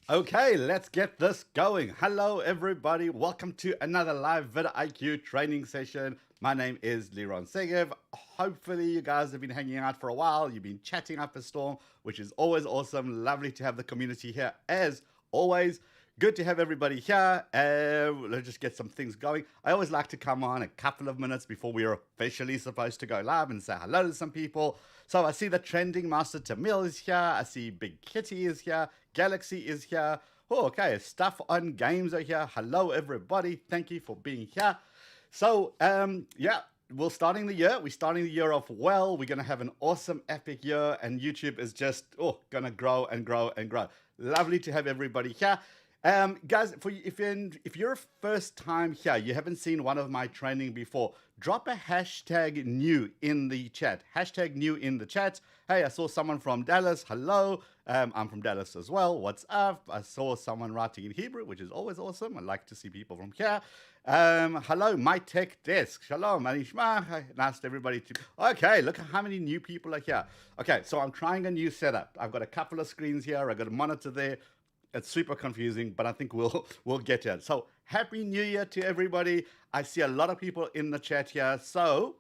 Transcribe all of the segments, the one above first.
Okay, let's get this going. Hello, everybody. Welcome to another live vidIQ training session. My name is Liron. Hopefully, you guys have been hanging out for a while. You've been chatting up a storm, which is always awesome. Lovely to have the community here as always. Good to have everybody here. Let's just get some things going. I always like to come on a couple of minutes before we're officially supposed to go live and say hello to some people. So I see the trending Master Tamil is here. I see Big Kitty is here. Galaxy is here. Oh, okay. Stuff on games are here. Hello, everybody. Thank you for being here. So, yeah, we're starting the year. We're starting the year off well. We're going to have an awesome, epic year, and YouTube is just, going to grow and grow and grow. Lovely to have everybody here. Guys, if you're first time here, you haven't seen one of my training before, drop a hashtag new in the chat. Hashtag new in the chat. Hey, I saw someone from Dallas. Hello. I'm from Dallas as well. What's up? I saw someone writing in Hebrew, which is always awesome. I like to see people from here. Hello, my tech desk. Shalom, Anishma. Nice to everybody. Okay, look at how many new people are here. Okay, so I'm trying a new setup. I've got a couple of screens here. I've got a monitor there. It's super confusing, but I think we'll get to it. So happy New Year to everybody. I see a lot of people in the chat here. So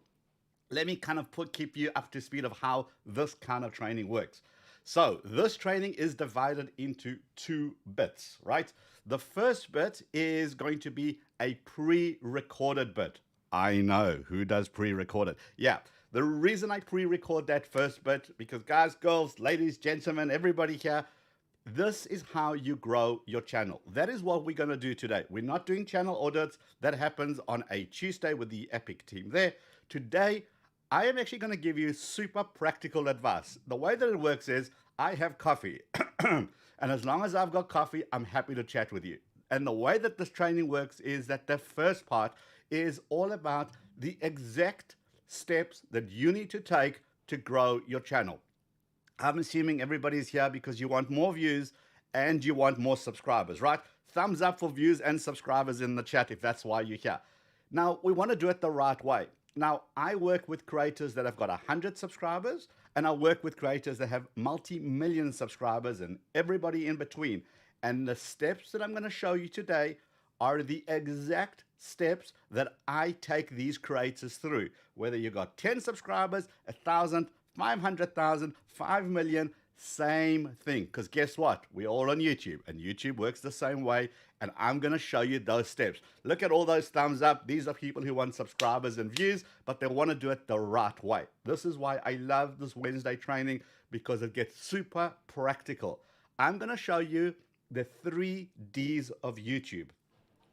let me kind of keep you up to speed of how this kind of training works. So this training is divided into 2 bits, right? The first bit is going to be a pre-recorded bit. I know, who does pre-recorded? Yeah, the reason I pre-record that first bit, because guys, girls, ladies, gentlemen, everybody here, this is how you grow your channel. That is what we're going to do today. We're not doing channel audits. That happens on a Tuesday with the Epic team there. Today, I am actually going to give you super practical advice. The way that it works is I have coffee. And as long as I've got coffee, I'm happy to chat with you. And the way that this training works is that the first part is all about the exact steps that you need to take to grow your channel. I'm assuming everybody's here because you want more views and you want more subscribers, right? Thumbs up for views and subscribers in the chat if that's why you're here. Now, we want to do it the right way. Now, I work with creators that have got 100 subscribers, and I work with creators that have multi-million subscribers and everybody in between. And the steps that I'm going to show you today are the exact steps that I take these creators through. Whether you got 10 subscribers, 1,000, 500,000, 5 million, same thing. Because guess what? We're all on YouTube, and YouTube works the same way, and I'm going to show you those steps. Look at all those thumbs up. These are people who want subscribers and views, but they want to do it the right way. This is why I love this Wednesday training, because it gets super practical. I'm going to show you the 3 Ds of YouTube.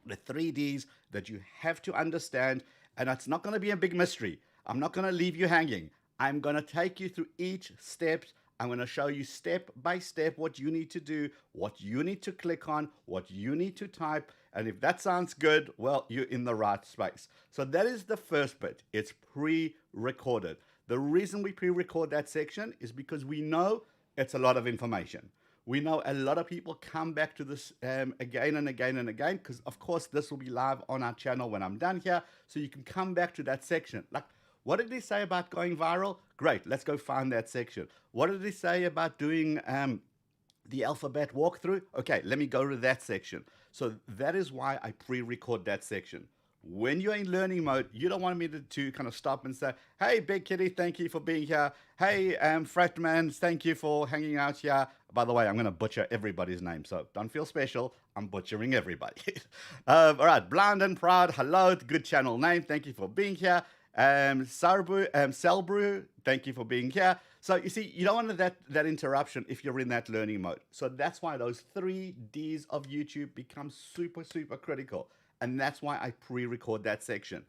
The 3 Ds that you have to understand, and it's not going to be a big mystery. I'm not going to leave you hanging. I'm going to take you through each step. I'm going to show you step by step what you need to do, what you need to click on, what you need to type. And if that sounds good, well, you're in the right space. So that is the first bit. It's pre-recorded. The reason we pre-record that section is because we know it's a lot of information. We know a lot of people come back to this again and again and again, because of course this will be live on our channel when I'm done here. So you can come back to that section. Like, what did he say about going viral? Great, let's go find that section. What did he say about doing the alphabet walkthrough? Okay, let me go to that section. So that is why I pre-record that section. When you're in learning mode, you don't want me to kind of stop and say, hey, Big Kitty, thank you for being here. Hey, Fratman, thank you for hanging out here. By the way, I'm going to butcher everybody's name, so don't feel special. I'm butchering everybody. All right, Blind and Proud, hello, good channel name. Thank you for being here. Selbrew, thank you for being here. So you see, you don't want that interruption if you're in that learning mode. So that's why those 3 Ds of YouTube become super, super critical. And that's why I pre-record that section.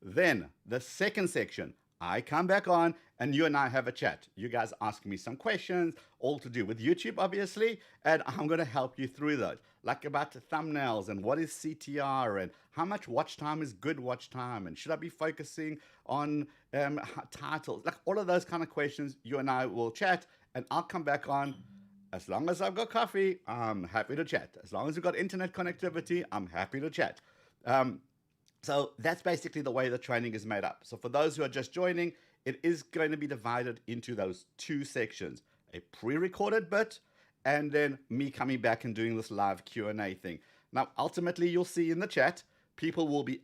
Then the second section, I come back on and you and I have a chat. You guys ask me some questions, all to do with YouTube, obviously, and I'm going to help you through those. Like about the thumbnails and what is CTR and how much watch time is good watch time and should I be focusing on titles? Like all of those kind of questions, you and I will chat and I'll come back on. As long as I've got coffee, I'm happy to chat. As long as we've got internet connectivity, I'm happy to chat. So that's basically the way the training is made up. So for those who are just joining, it is going to be divided into those 2 sections, a pre-recorded bit and then me coming back and doing this live Q&A thing. Now, ultimately, you'll see in the chat, people will be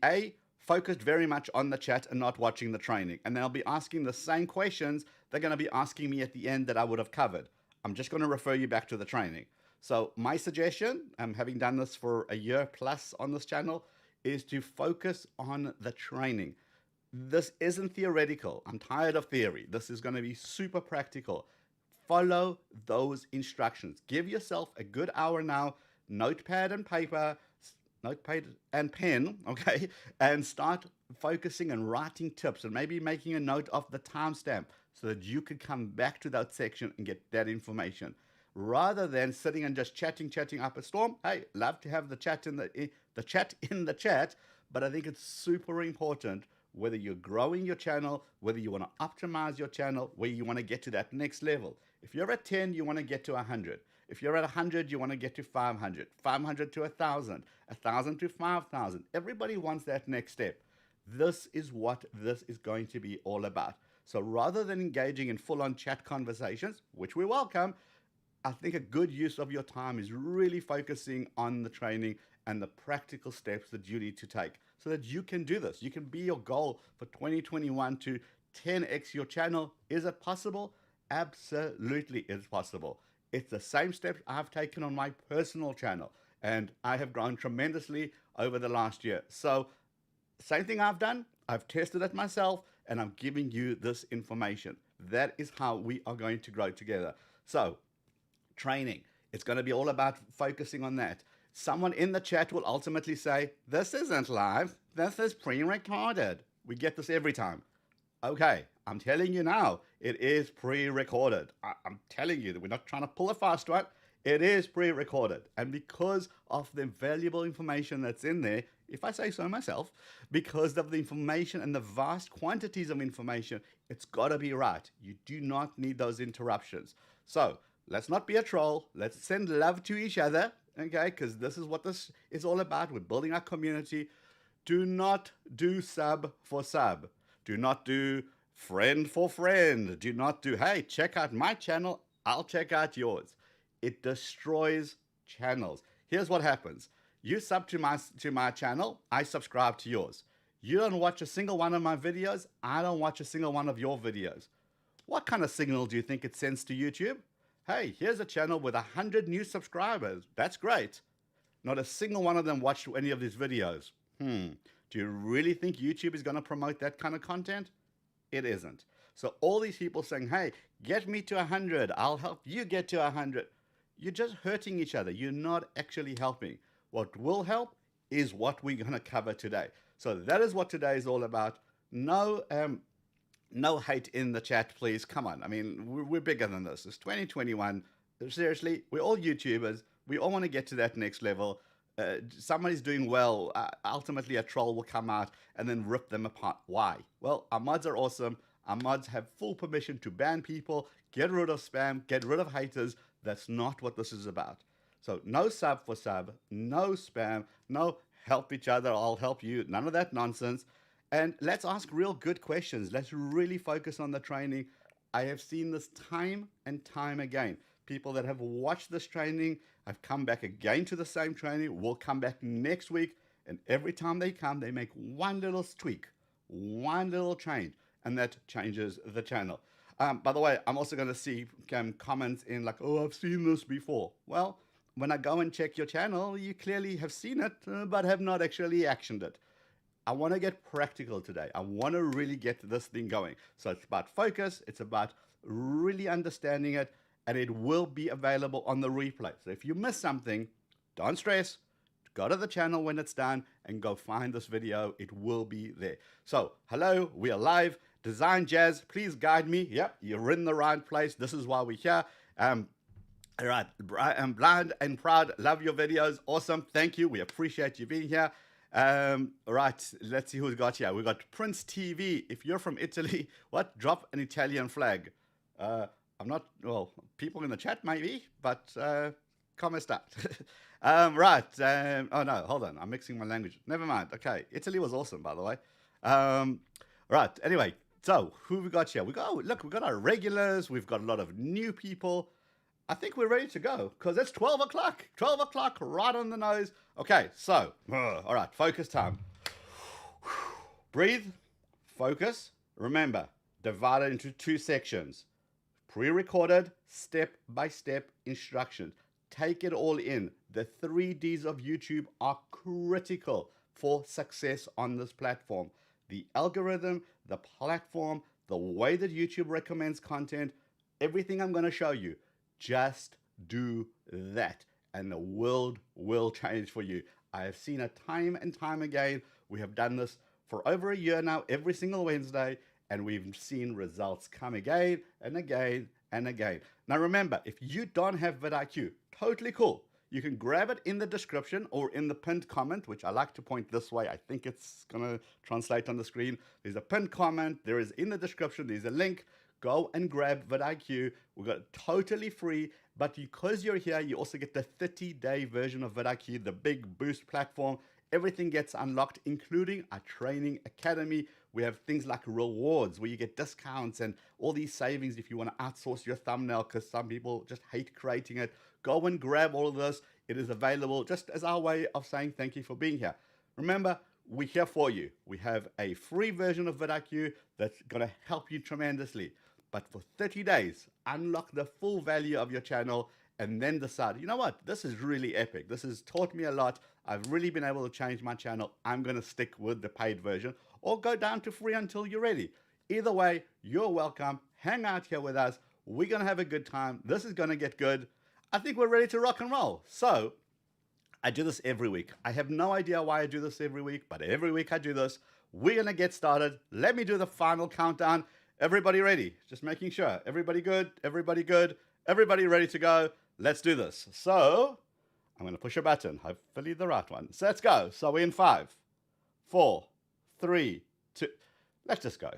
focused very much on the chat and not watching the training. And they'll be asking the same questions they're going to be asking me at the end that I would have covered. I'm just going to refer you back to the training. So my suggestion, having done this for a year plus on this channel, is to focus on the training. This isn't theoretical. I'm tired of theory. This is going to be super practical. Follow those instructions. Give yourself a good hour now, notepad and paper, notepad and pen, okay, and start focusing and writing tips and maybe making a note of the timestamp so that you could come back to that section and get that information, rather than sitting and just chatting up a storm. Hey, love to have the chat in the chat, but I think it's super important, whether you're growing your channel, whether you want to optimize your channel, where you want to get to that next level. If you're at 10, you want to get to 100. If you're at 100, you want to get to 500, 500 to 1,000, 1,000 to 5,000. Everybody wants that next step. This is what this is going to be all about. So rather than engaging in full-on chat conversations, which we welcome, I think a good use of your time is really focusing on the training and the practical steps that you need to take so that you can do this. You can be your goal for 2021 to 10x your channel. Is it possible? Absolutely, it's possible. It's the same steps I've taken on my personal channel, and I have grown tremendously over the last year. So same thing I've done, I've tested it myself, and I'm giving you this information. That is how we are going to grow together. So training, it's going to be all about focusing on that. Someone in the chat will ultimately say, this isn't live, this is pre-recorded. We get this every time. Okay, I'm telling you now, it is pre-recorded. I'm telling you that we're not trying to pull a fast one. It is pre-recorded. And because of the valuable information that's in there, if I say so myself, because of the information and the vast quantities of information, it's got to be right. You do not need those interruptions. So let's not be a troll. Let's send love to each other, okay? Because this is what this is all about. We're building our community. Do not do sub for sub. Do not do friend for friend. Do not do, hey, check out my channel, I'll check out yours. It destroys channels. Here's what happens. You sub to my channel, I subscribe to yours. You don't watch a single one of my videos, I don't watch a single one of your videos. What kind of signal do you think it sends to YouTube? Hey, here's a channel with 100 new subscribers. That's great. Not a single one of them watched any of these videos. Do you really think YouTube is going to promote that kind of content? It isn't. So all these people saying, hey, get me to 100, I'll help you get to 100. You're just hurting each other. You're not actually helping. What will help is what we're going to cover today. So that is what today is all about. No hate in the chat, please. Come on. I mean, we're bigger than this. It's 2021. Seriously, we're all YouTubers. We all want to get to that next level. Somebody's doing well, ultimately a troll will come out and then rip them apart. Why? Well, our mods are awesome. Our mods have full permission to ban people, get rid of spam, get rid of haters. That's not what this is about. So no sub for sub, no spam, no help each other, I'll help you, none of that nonsense. And let's ask real good questions. Let's really focus on the training. I have seen this time and time again. People that have watched this training have come back again to the same training, will come back next week, and every time they come, they make one little tweak, one little change, and that changes the channel. By the way, I'm also going to see comments in like, oh, I've seen this before. Well, when I go and check your channel, you clearly have seen it, but have not actually actioned it. I want to get practical today. I want to really get this thing going. So it's about focus. It's about really understanding it. And it will be available on the replay. So if you miss something, don't stress. Go to the channel when it's done and go find this video. It will be there. So, hello, we are live. Design Jazz, please guide me. Yep, you're in the right place. This is why we're here. All right, I'm blind and proud. Love your videos. Awesome. Thank you. We appreciate you being here. Right, let's see who we got here. We got Prince TV. If you're from Italy, what? Drop an Italian flag. I'm not, well, people in the chat maybe, but come start. Right, oh no, hold on, I'm mixing my language. Never mind, okay, Italy was awesome, by the way. Right, anyway, so who we got here? Look, we got our regulars, we've got a lot of new people. I think we're ready to go because it's 12 o'clock. 12 o'clock, right on the nose. Okay, so, all right, focus time. Breathe, focus. Remember, divide it into two sections. Pre-recorded, step-by-step instructions. Take it all in. The 3Ds of YouTube are critical for success on this platform. The algorithm, the platform, the way that YouTube recommends content, everything I'm going to show you, just do that and the world will change for you. I have seen it time and time again. We have done this for over a year now, every single Wednesday, and we've seen results come again and again and again. Now remember, if you don't have vidIQ, totally cool. You can grab it in the description or in the pinned comment, which I like to point this way. I think it's going to translate on the screen. There's a pinned comment. There is in the description. There's a link. Go and grab vidIQ. We've got it totally free. But because you're here, you also get the 30-day version of vidIQ, the big boost platform. Everything gets unlocked, including our training academy. We have things like rewards where you get discounts and all these savings if you want to outsource your thumbnail because some people just hate creating it. Go and grab all of this. It is available just as our way of saying thank you for being here. Remember, we're here for you. We have a free version of vidIQ that's going to help you tremendously. But for 30 days, unlock the full value of your channel and then decide, you know what, this is really epic. This has taught me a lot. I've really been able to change my channel. I'm going to stick with the paid version or go down to free until you're ready. Either way, you're welcome. Hang out here with us. We're going to have a good time. This is going to get good. I think we're ready to rock and roll. So I do this every week. I have no idea why I do this every week, but every week I do this. We're going to get started. Let me do the final countdown. Everybody ready? Just making sure. Everybody good? Everybody good? Everybody ready to go? Let's do this. So I'm going to push a button, hopefully the right one. So let's go. So we're in 5, 4, 3, 2. Let's just go.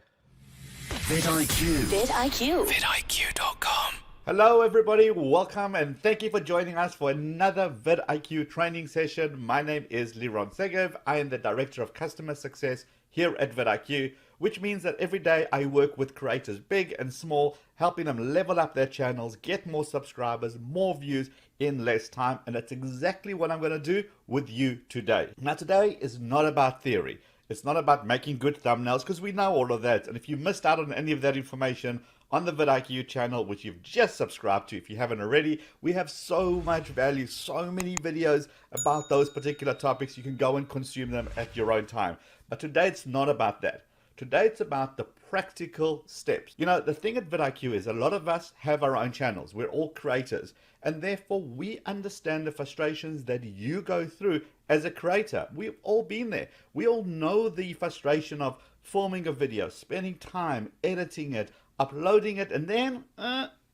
vidIQ. vidIQ. vidIQ.com. Hello everybody, welcome and thank you for joining us for another vidIQ training session. My name is Liron. I am the Director of Customer Success here at vidIQ, which means that every day I work with creators big and small, helping them level up their channels, get more subscribers, more views in less time, and that's exactly what I'm going to do with you today. Now today is not about theory. It's not about making good thumbnails because we know all of that, and if you missed out on any of that information, on the vidIQ channel, which you've just subscribed to if you haven't already, we have so much value, so many videos about those particular topics. You can go and consume them at your own time. But today it's not about that. Today it's about the practical steps. You know, the thing at vidIQ is a lot of us have our own channels. We're all creators. And therefore we understand the frustrations that you go through as a creator. We've all been there. We all know the frustration of filming a video, spending time editing it, uploading it, and then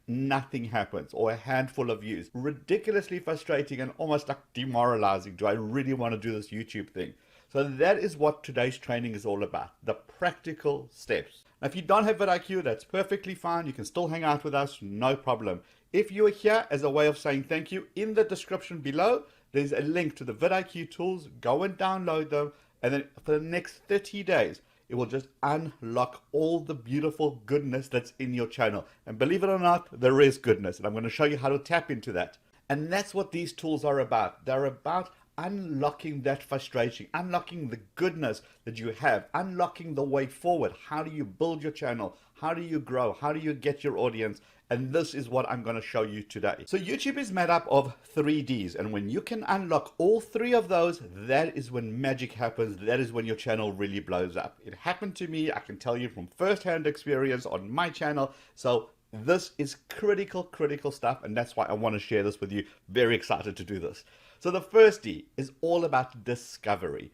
nothing happens or a handful of views. Ridiculously frustrating and almost like demoralizing. Do I really want to do this YouTube thing? So that is what today's training is all about, the practical steps. Now, if you don't have vidIQ, that's perfectly fine. You can still hang out with us, no problem. If you are here as a way of saying thank you, in the description below, there's a link to the vidIQ tools. Go and download them, and then for the next 30 days, it will just unlock all the beautiful goodness that's in your channel. And believe it or not, there is goodness. And I'm going to show you how to tap into that. And that's what these tools are about. They're about unlocking that frustration, unlocking the goodness that you have, unlocking the way forward. How do you build your channel? How do you grow? How do you get your audience? And this is what I'm going to show you today. So YouTube is made up of 3Ds. And when you can unlock all 3 of those, that is when magic happens. That is when your channel really blows up. It happened to me. I can tell you from firsthand experience on my channel. So this is critical stuff. And that's why I want to share this with you. Very excited to do this. So the first D is all about discovery.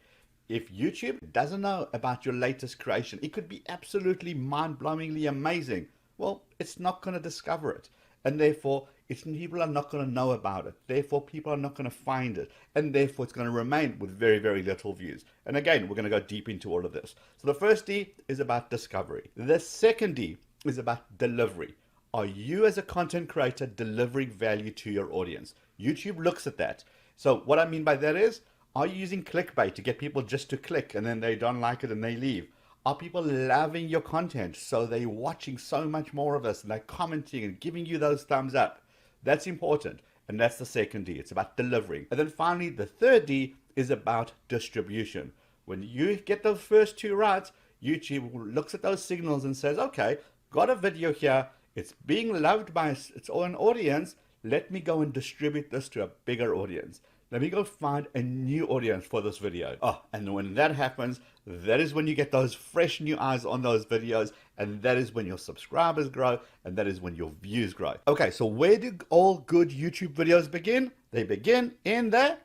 If YouTube doesn't know about your latest creation, it could be absolutely mind-blowingly amazing. Well, it's not going to discover it. And therefore, people are not going to know about it. Therefore, people are not going to find it. And therefore, it's going to remain with very, very little views. And again, we're going to go deep into all of this. So the first D is about discovery. The second D is about delivery. Are you as a content creator delivering value to your audience? YouTube looks at that. So what I mean by that is, are you using clickbait to get people just to click and then they don't like it and they leave? Are people loving your content so they're watching so much more of this and they're commenting and giving you those thumbs up? That's important. And that's the second D. It's about delivering. And then finally, the third D is about distribution. When you get those first two right, YouTube looks at those signals and says, okay, got a video here. It's being loved by its own audience. Let me go and distribute this to a bigger audience. Let me go find a new audience for this video. Oh, and when that happens, that is when you get those fresh new eyes on those videos, and that is when your subscribers grow, and that is when your views grow. Okay, so where do all good YouTube videos begin? They begin in the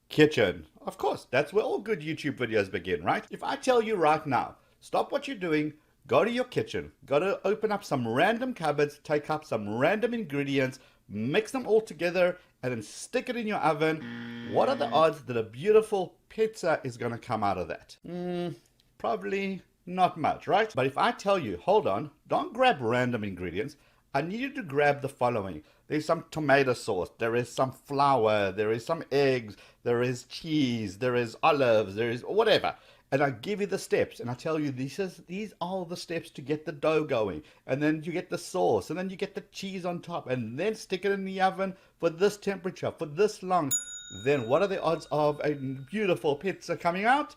kitchen. Of course, that's where all good YouTube videos begin, right? If I tell you right now, stop what you're doing, go to your kitchen, go to open up some random cupboards, take up some random ingredients, mix them all together, and then stick it in your oven, what are the odds that a beautiful pizza is going to come out of that? Probably not much, right? But if I tell you, hold on, don't grab random ingredients, I need you to grab the following. There's some tomato sauce, there is some flour, there is some eggs, there is cheese, there is olives, there is whatever. And I give you the steps, and I tell you these are the steps to get the dough going. And then you get the sauce, and then you get the cheese on top, and then stick it in the oven for this temperature, for this long. Then what are the odds of a beautiful pizza coming out?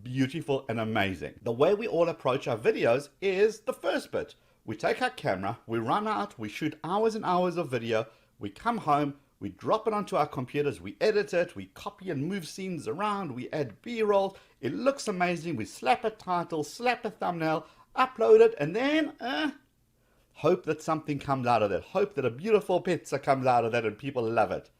Beautiful and amazing. The way we all approach our videos is the first bit. We take our camera, we run out, we shoot hours and hours of video, we come home, we drop it onto our computers, we edit it, we copy and move scenes around, we add B-roll, it looks amazing, we slap a title, slap a thumbnail, upload it, and then hope that something comes out of that. Hope that a beautiful pizza comes out of that and people love it.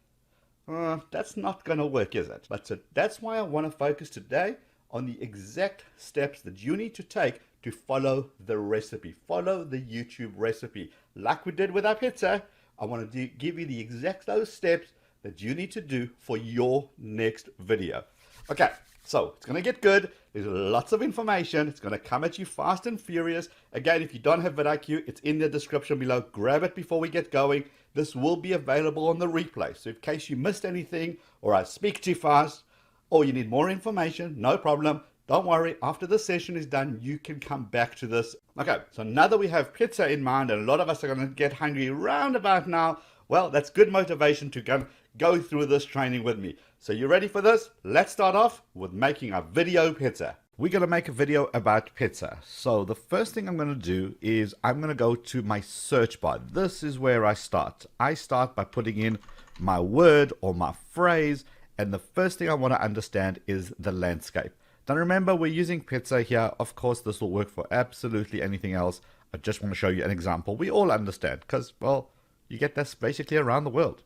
That's not going to work, is it? But that's why I want to focus today on the exact steps that you need to take to follow the recipe. Follow the YouTube recipe. Like we did with our pizza, I want to give you the exact those steps that you need to do for your next video. Okay, so it's going to get good. There's lots of information. It's going to come at you fast and furious. Again, if you don't have vidIQ, it's in the description below. Grab it before we get going. This will be available on the replay. So in case you missed anything, or I speak too fast, or you need more information, no problem. Don't worry, after this session is done, you can come back to this. Okay, so now that we have pizza in mind, and a lot of us are going to get hungry round about now, well, that's good motivation to go through this training with me. So you ready for this? Let's start off with making a video pizza. We're going to make a video about pizza. So the first thing I'm going to do is I'm going to go to my search bar. This is where I start. I start by putting in my word or my phrase, and the first thing I want to understand is the landscape. Now remember, we're using pizza here. Of course, this will work for absolutely anything else. I just want to show you an example. We all understand because, well, you get this basically around the world.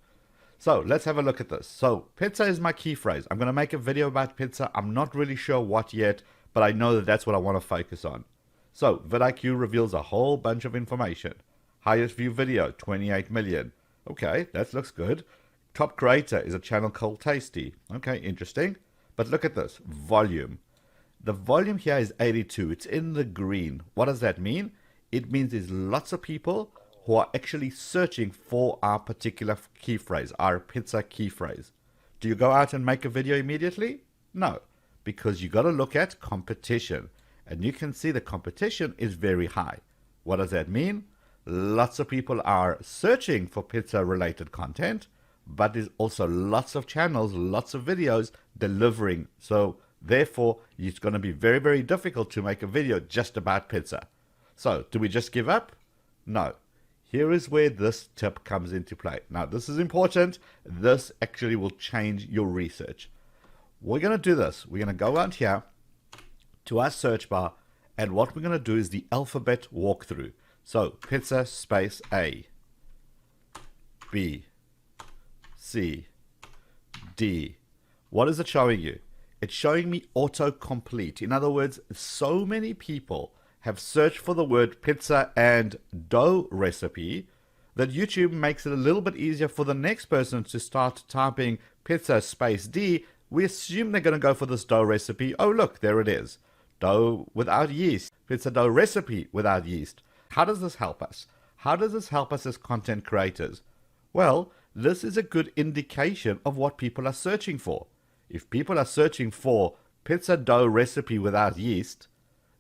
So let's have a look at this. So pizza is my key phrase. I'm going to make a video about pizza. I'm not really sure what yet, but I know that that's what I want to focus on. So vidIQ reveals a whole bunch of information. Highest view video, 28 million. Okay, that looks good. Top creator is a channel called Tasty. Okay, interesting. But look at this, volume. The volume here is 82. It's in the green. What does that mean? It means there's lots of people who are actually searching for our particular key phrase, our pizza key phrase. Do you go out and make a video immediately? No, because you got to look at competition. And you can see the competition is very high. What does that mean? Lots of people are searching for pizza related content, but there's also lots of channels, lots of videos delivering. So therefore, it's going to be very, very difficult to make a video just about pizza. So do we just give up? No. Here is where this tip comes into play. Now, this is important. This actually will change your research. We're going to do this. We're going to go out here to our search bar, and what we're going to do is the alphabet walkthrough. So pizza space A, B, C, D. What is it showing you? It's showing me autocomplete. In other words, so many people have searched for the word pizza and dough recipe that YouTube makes it a little bit easier for the next person to start typing pizza space D. We assume they're going to go for this dough recipe. Oh, look, there it is. Dough without yeast. Pizza dough recipe without yeast. How does this help us? How does this help us as content creators? Well, this is a good indication of what people are searching for. If people are searching for pizza dough recipe without yeast,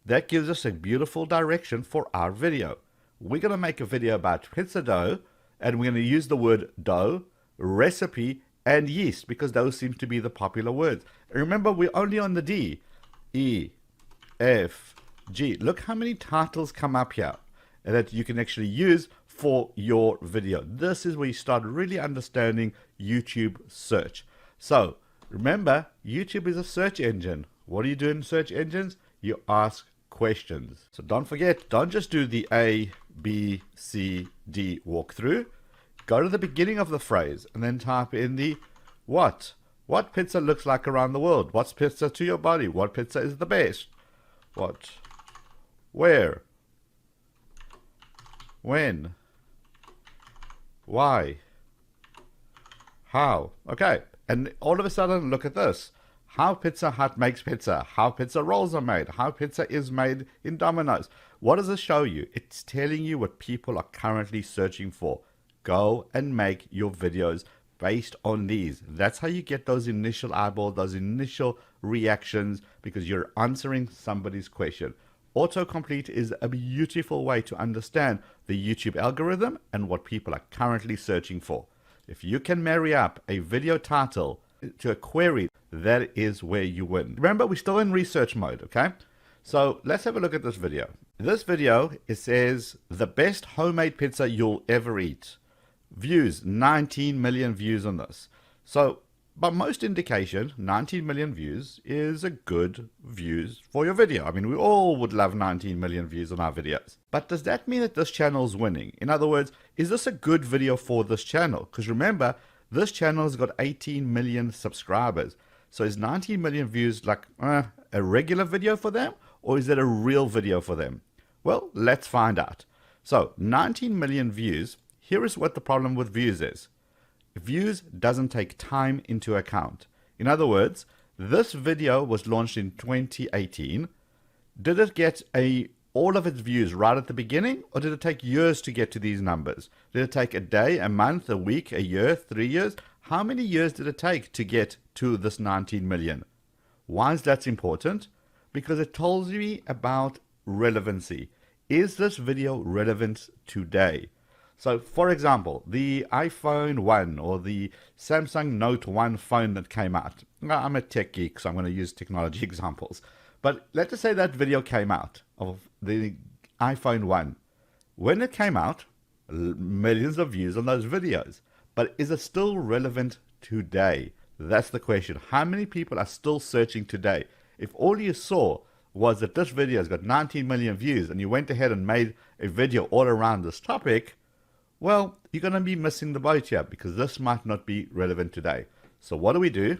that gives us a beautiful direction for our video. We're going to make a video about pizza dough, And we're going to use the word dough, recipe, and yeast because those seem to be the popular words. And remember, we're only on the D. E, F, G. Look how many titles come up here that you can actually use for your video. This is where you start really understanding YouTube search. So remember, YouTube is a search engine. What do you do in search engines? You ask questions. So don't forget, don't just do the A, B, C, D walkthrough. Go to the beginning of the phrase and then type in the what. What pizza looks like around the world? What's pizza to your body? What pizza is the best? What? Where? When? Why? How? Okay. And all of a sudden, look at this. How Pizza Hut makes pizza. How pizza rolls are made. How pizza is made in Domino's. What does it show you? It's telling you what people are currently searching for. Go and make your videos based on these. That's how you get those initial eyeballs, those initial reactions, because you're answering somebody's question. Autocomplete is a beautiful way to understand the YouTube algorithm and what people are currently searching for. If you can marry up a video title to a query, that is where you win. Remember, we're still in research mode, okay? So let's have a look at this video. This video, it says, the best homemade pizza you'll ever eat. Views, 19 million views on this. So by most indication, 19 million views is a good views for your video. I mean, we all would love 19 million views on our videos. But does that mean that this channel is winning? In other words, is this a good video for this channel? Because remember, this channel has got 18 million subscribers. So is 19 million views like a regular video for them? Or is it a real video for them? Well, let's find out. So 19 million views. Here is what the problem with views is. Views doesn't take time into account. In other words, this video was launched in 2018. Did it get all of its views right at the beginning, or did it take years to get to these numbers? Did it take a day, a month, a week, a year, 3 years? How many years did it take to get to this 19 million? Why is that important? Because it tells me about relevancy. Is this video relevant today? So, for example, the iPhone 1 or the Samsung Note 1 phone that came out. I'm a tech geek, so I'm going to use technology examples. But let's just say that video came out of the iPhone 1. When it came out, millions of views on those videos. But is it still relevant today? That's the question. How many people are still searching today? If all you saw was that this video has got 19 million views and you went ahead and made a video all around this topic, well, you're going to be missing the boat here because this might not be relevant today. So what do?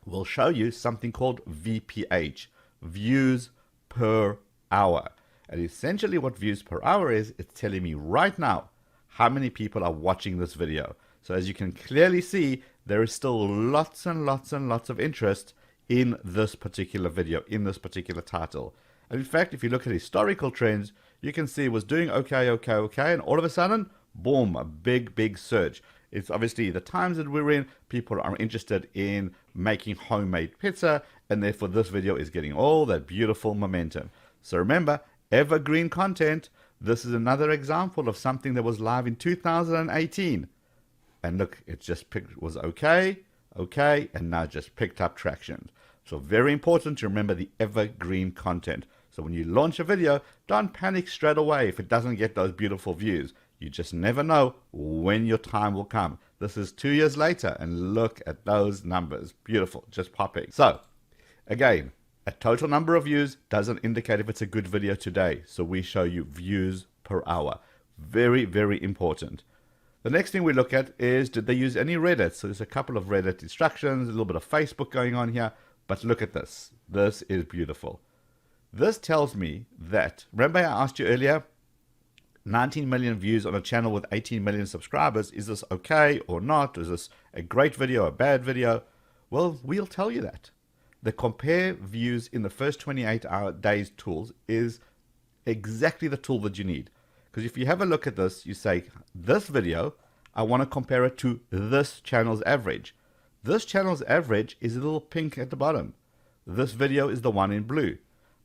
We'll show you something called VPH, views per hour. And essentially what views per hour is, it's telling me right now how many people are watching this video. So as you can clearly see, there is still lots and lots and lots of interest in this particular video, in this particular title. And in fact, if you look at historical trends, you can see it was doing okay, and all of a sudden, boom, a big surge. It's obviously the times that we're in, people are interested in making homemade pizza, and therefore this video is getting all that beautiful momentum. So remember, evergreen content. This is another example of something that was live in 2018. And look, it just was okay, and now just picked up traction. So very important to remember the evergreen content. So when you launch a video, don't panic straight away if it doesn't get those beautiful views. You just never know when your time will come. This is 2 years later, and look at those numbers. Beautiful, just popping. So again, a total number of views doesn't indicate if it's a good video today. So we show you views per hour. Very, very important. The next thing we look at is, did they use any Reddit? So there's a couple of Reddit instructions, a little bit of Facebook going on here. But look at this. This is beautiful. This tells me that, remember I asked you earlier, 19 million views on a channel with 18 million subscribers. Is this okay or not? Is this a great video, a bad video? Well, we'll tell you that. The compare views in the first 28 days tools is exactly the tool that you need. Because if you have a look at this, you say, this video, I want to compare it to this channel's average. This channel's average is a little pink at the bottom. This video is the one in blue.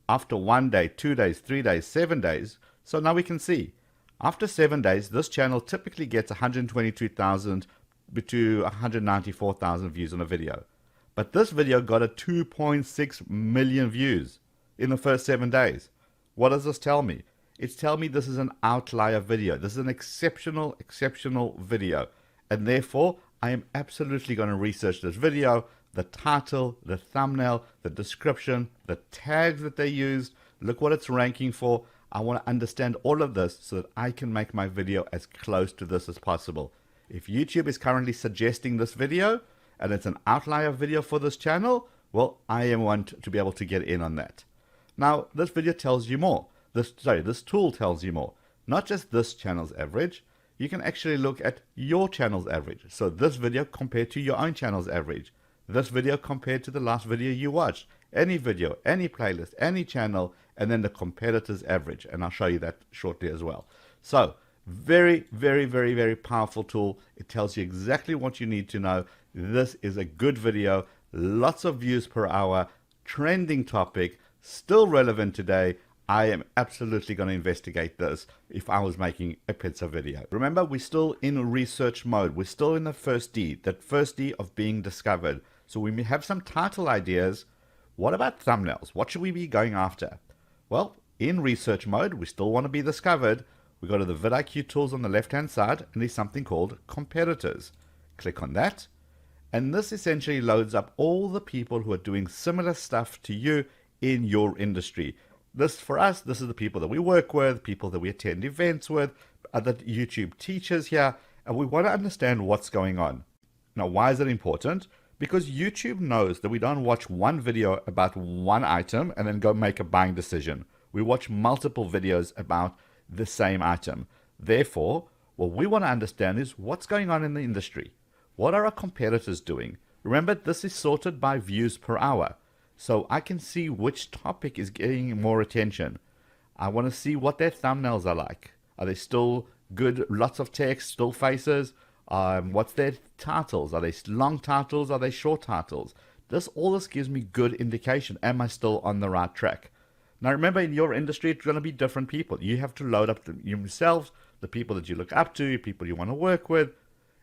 After 1 day, 2 days, 3 days, 7 days, so now we can see After 7 days, this channel typically gets 122,000 to 194,000 views on a video. But this video got a 2.6 million views in the first 7 days. What does this tell me? It's telling me this is an outlier video. This is an exceptional video. And therefore, I am absolutely going to research this video, the title, the thumbnail, the description, the tags that they used, look what it's ranking for. I want to understand all of this so that I can make my video as close to this as possible. If YouTube is currently suggesting this video and it's an outlier video for this channel, well, I am one to be able to get in on that. Now, this video tells you more. This tool tells you more. Not just this channel's average, you can actually look at your channel's average. So this video compared to your own channel's average. This video compared to the last video you watched. Any video, any playlist, any channel, and then the competitor's average. And I'll show you that shortly as well. So, very, very, very, very powerful tool. It tells you exactly what you need to know. This is a good video. Lots of views per hour. Trending topic. Still relevant today. I am absolutely going to investigate this if I was making a pizza video. Remember, we're still in research mode. We're still in the first D, that first D of being discovered. So we may have some title ideas. What about thumbnails? What should we be going after? Well, in research mode, we still want to be discovered. We go to the vidIQ tools on the left-hand side, and there's something called competitors. Click on that, and this essentially loads up all the people who are doing similar stuff to you in your industry. This, for us, this is the people that we work with, people that we attend events with, other YouTube teachers here, and we want to understand what's going on. Now, why is it important? Because YouTube knows that we don't watch one video about one item and then go make a buying decision. We watch multiple videos about the same item. Therefore, what we want to understand is what's going on in the industry. What are our competitors doing? Remember, this is sorted by views per hour. So I can see which topic is getting more attention. I want to see what their thumbnails are like. Are they still good, lots of text, still faces? What's their titles? Are they long titles? Are they short titles? All this gives me good indication. Am I still on the right track? Now remember, in your industry, it's going to be different people. You have to load up yourselves, the people that you look up to, people you want to work with.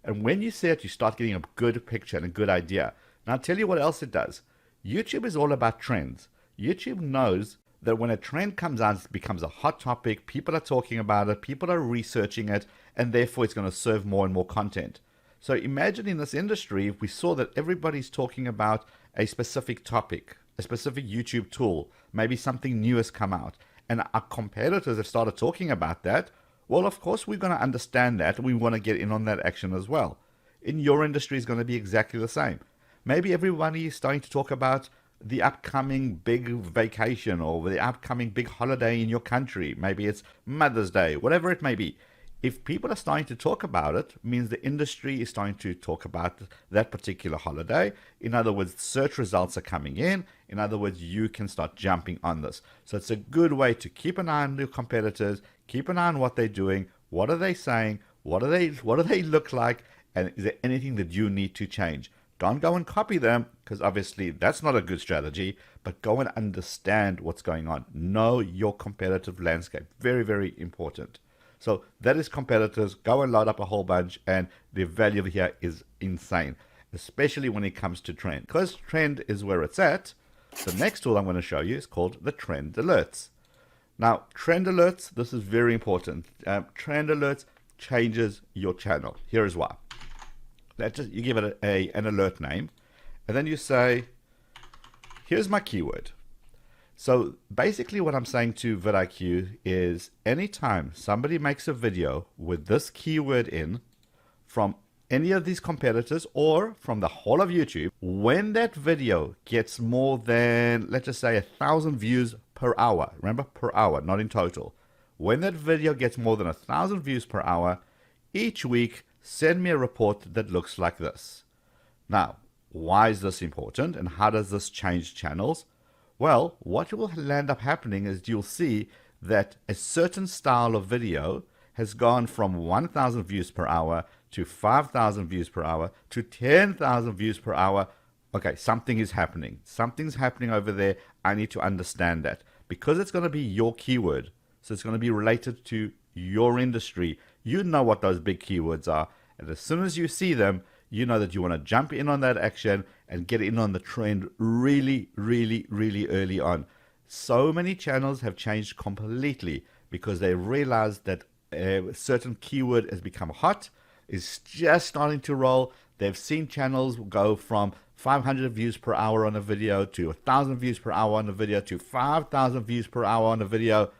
And when you see it, you start getting a good picture and a good idea. Now I'll tell you what else it does. YouTube is all about trends. YouTube knows that when a trend comes out, it becomes a hot topic, people are talking about it, people are researching it, and therefore it's going to serve more and more content. So imagine in this industry, if we saw that everybody's talking about a specific topic, a specific YouTube tool, maybe something new has come out, and our competitors have started talking about that, well, of course, we're going to understand that, and we want to get in on that action as well. In your industry, it's going to be exactly the same. Maybe everybody is starting to talk about the upcoming big vacation or the upcoming big holiday in your country. Maybe it's Mother's Day, whatever it may be. If people are starting to talk about it, it means the industry is starting to talk about that particular holiday. In other words, search results are coming in. In other words, you can start jumping on this. So it's a good way to keep an eye on your competitors, keep an eye on what they're doing, what are they saying, what do they look like, and is there anything that you need to change? Don't go and copy them, because obviously that's not a good strategy, but go and understand what's going on. Know your competitive landscape. Very, very important. So that is competitors. Go and load up a whole bunch, and the value here is insane, especially when it comes to trend. Because trend is where it's at, the next tool I'm going to show you is called the Trend Alerts. Now, Trend Alerts, this is very important. Trend Alerts changes your channel. Here is why. You give it an alert name, and then you say, here's my keyword. So basically what I'm saying to vidIQ is anytime somebody makes a video with this keyword in from any of these competitors or from the whole of YouTube, when that video gets more than, let's just say, 1,000 views per hour, remember, per hour, not in total. When that video gets more than 1,000 views per hour, each week, send me a report that looks like this. Now, why is this important and how does this change channels? Well, what will end up happening is you'll see that a certain style of video has gone from 1,000 views per hour to 5,000 views per hour to 10,000 views per hour. Okay, something is happening. Something's happening over there. I need to understand that because it's going to be your keyword. So it's going to be related to your industry. You know what those big keywords are. And as soon as you see them, you know that you want to jump in on that action and get in on the trend really, really, really early on. So many channels have changed completely because they realized that a certain keyword has become hot, is just starting to roll. They've seen channels go from 500 views per hour on a video to 1,000 views per hour on a video to 5,000 views per hour on a video.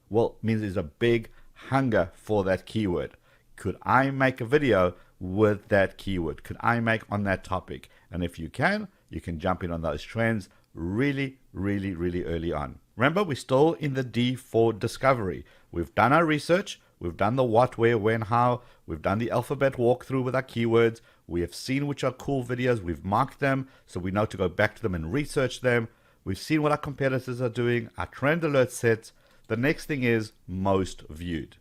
Well, it means there's a big hunger for that keyword. Could I make a video with that keyword? Could I make on that topic? And if you can jump in on those trends really, really, really early on. Remember, we're still in the D for discovery. We've done our research. We've done the what, where, when, how. We've done the alphabet walkthrough with our keywords. We have seen which are cool videos. We've marked them so we know to go back to them and research them. We've seen what our competitors are doing, our trend alert sets. The next thing is most viewed.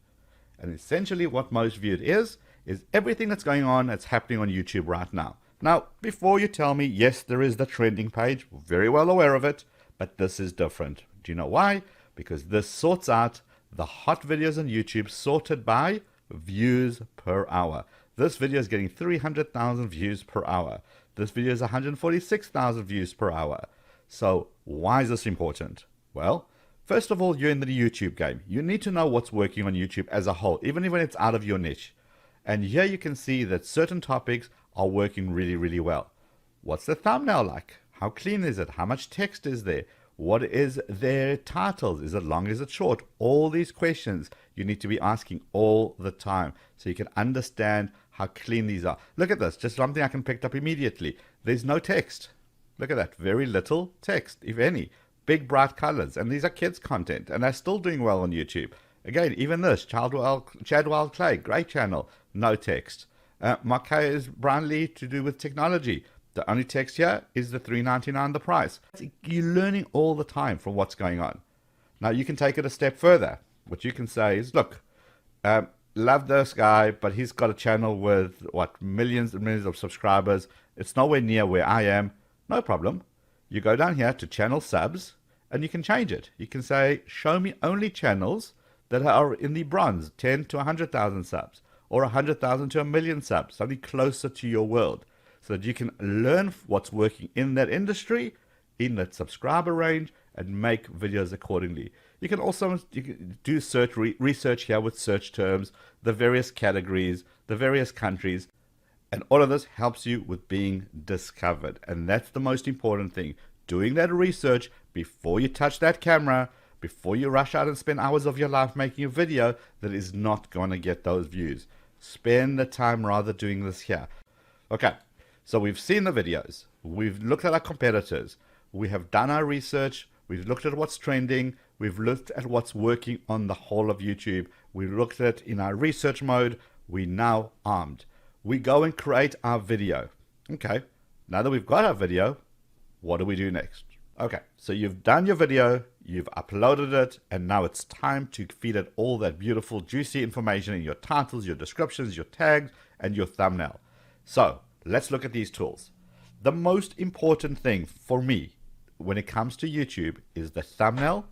And essentially what most viewed is everything that's going on that's happening on YouTube right now. Now, before you tell me, yes, there is the trending page, very well aware of it, but this is different. Do you know why? Because this sorts out the hot videos on YouTube sorted by views per hour. This video is getting 300,000 views per hour. This video is 146,000 views per hour. So why is this important? Well, first of all, you're in the YouTube game. You need to know what's working on YouTube as a whole, even when it's out of your niche. And here you can see that certain topics are working really, really well. What's the thumbnail like? How clean is it? How much text is there? What is their titles? Is it long? Is it short? All these questions you need to be asking all the time so you can understand how clean these are. Look at this, just something I can pick up immediately. There's no text. Look at that, very little text, if any. Big bright colors, and these are kids content, and they're still doing well on YouTube. Again, even this, Chadwell Clay, great channel, no text. Marquez Brownlee to do with technology. The only text here is the $3.99 the price. You're learning all the time from what's going on. Now you can take it a step further. What you can say is, look, love this guy, but he's got a channel with millions and millions of subscribers. It's nowhere near where I am. No problem. You go down here to channel subs and you can change it. You can say, show me only channels that are in the bronze, 10 to 100,000 subs, or 100,000 to 1,000,000 subs, something closer to your world, so that you can learn what's working in that industry, in that subscriber range, and make videos accordingly. You can also do research here with search terms, the various categories, the various countries, and all of this helps you with being discovered. And that's the most important thing, doing that research before you touch that camera, before you rush out and spend hours of your life making a video that is not going to get those views. Spend the time rather doing this here. Okay, so we've seen the videos. We've looked at our competitors. We have done our research. We've looked at what's trending. We've looked at what's working on the whole of YouTube. We looked at it in our research mode. We're now armed. We go and create our video. Okay, now that we've got our video, what do we do next? Okay, so you've done your video, you've uploaded it, and now it's time to feed it all that beautiful, juicy information in your titles, your descriptions, your tags, and your thumbnail. So let's look at these tools. The most important thing for me when it comes to YouTube is the thumbnail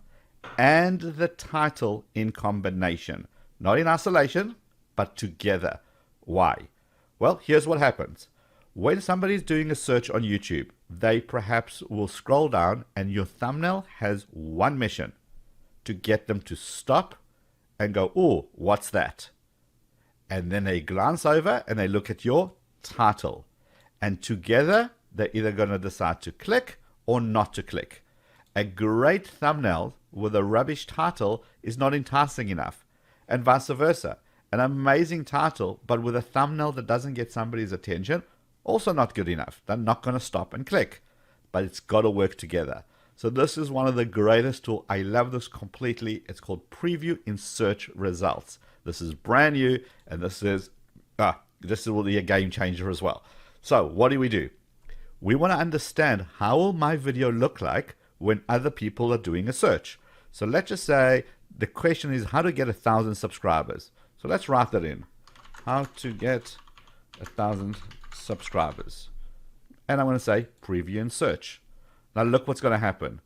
and the title in combination. Not in isolation, but together. Why? Well, here's what happens. When somebody's doing a search on YouTube, they perhaps will scroll down and your thumbnail has one mission: to get them to stop and go, oh, what's that? And then they glance over and they look at your title. And together, they're either going to decide to click or not to click. A great thumbnail with a rubbish title is not enticing enough, and vice versa. An amazing title, but with a thumbnail that doesn't get somebody's attention, also not good enough. They're not going to stop and click, but it's got to work together. So this is one of the greatest tools. I love this completely. It's called Preview in Search Results. This is brand new, and this will be a game changer as well. So what do? We want to understand how will my video look like when other people are doing a search. So let's just say the question is how to get 1,000 subscribers. So let's write that in. How to get 1,000 subscribers. And I'm going to say preview and search. Now look what's going to happen.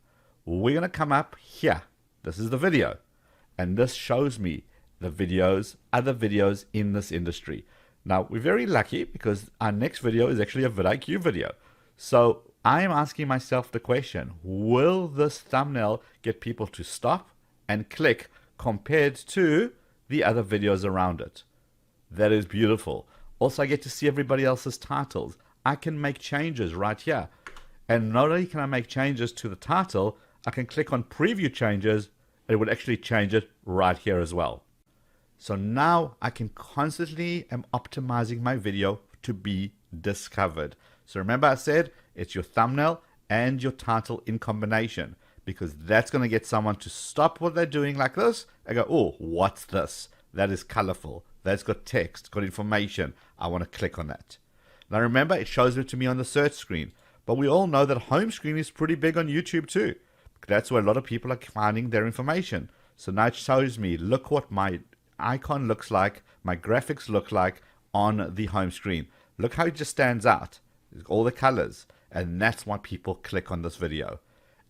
We're going to come up here. This is the video. And this shows me the videos, other videos in this industry. Now, we're very lucky because our next video is actually a vidIQ video. So I am asking myself the question, will this thumbnail get people to stop and click compared to the other videos around it? That is beautiful. Also, I get to see everybody else's titles. I can make changes right here. And not only can I make changes to the title, I can click on preview changes and it would actually change it right here as well. So now I can constantly am optimizing my video to be discovered. So remember I said it's your thumbnail and your title in combination, because that's going to get someone to stop what they're doing like this and go, oh, what's this? That is colorful. That's got text, got information. I want to click on that. Now remember, it shows it to me on the search screen. But we all know that home screen is pretty big on YouTube too. That's where a lot of people are finding their information. So now it shows me, look what my icon looks like, my graphics look like on the home screen. Look how it just stands out. All the colors. And that's why people click on this video.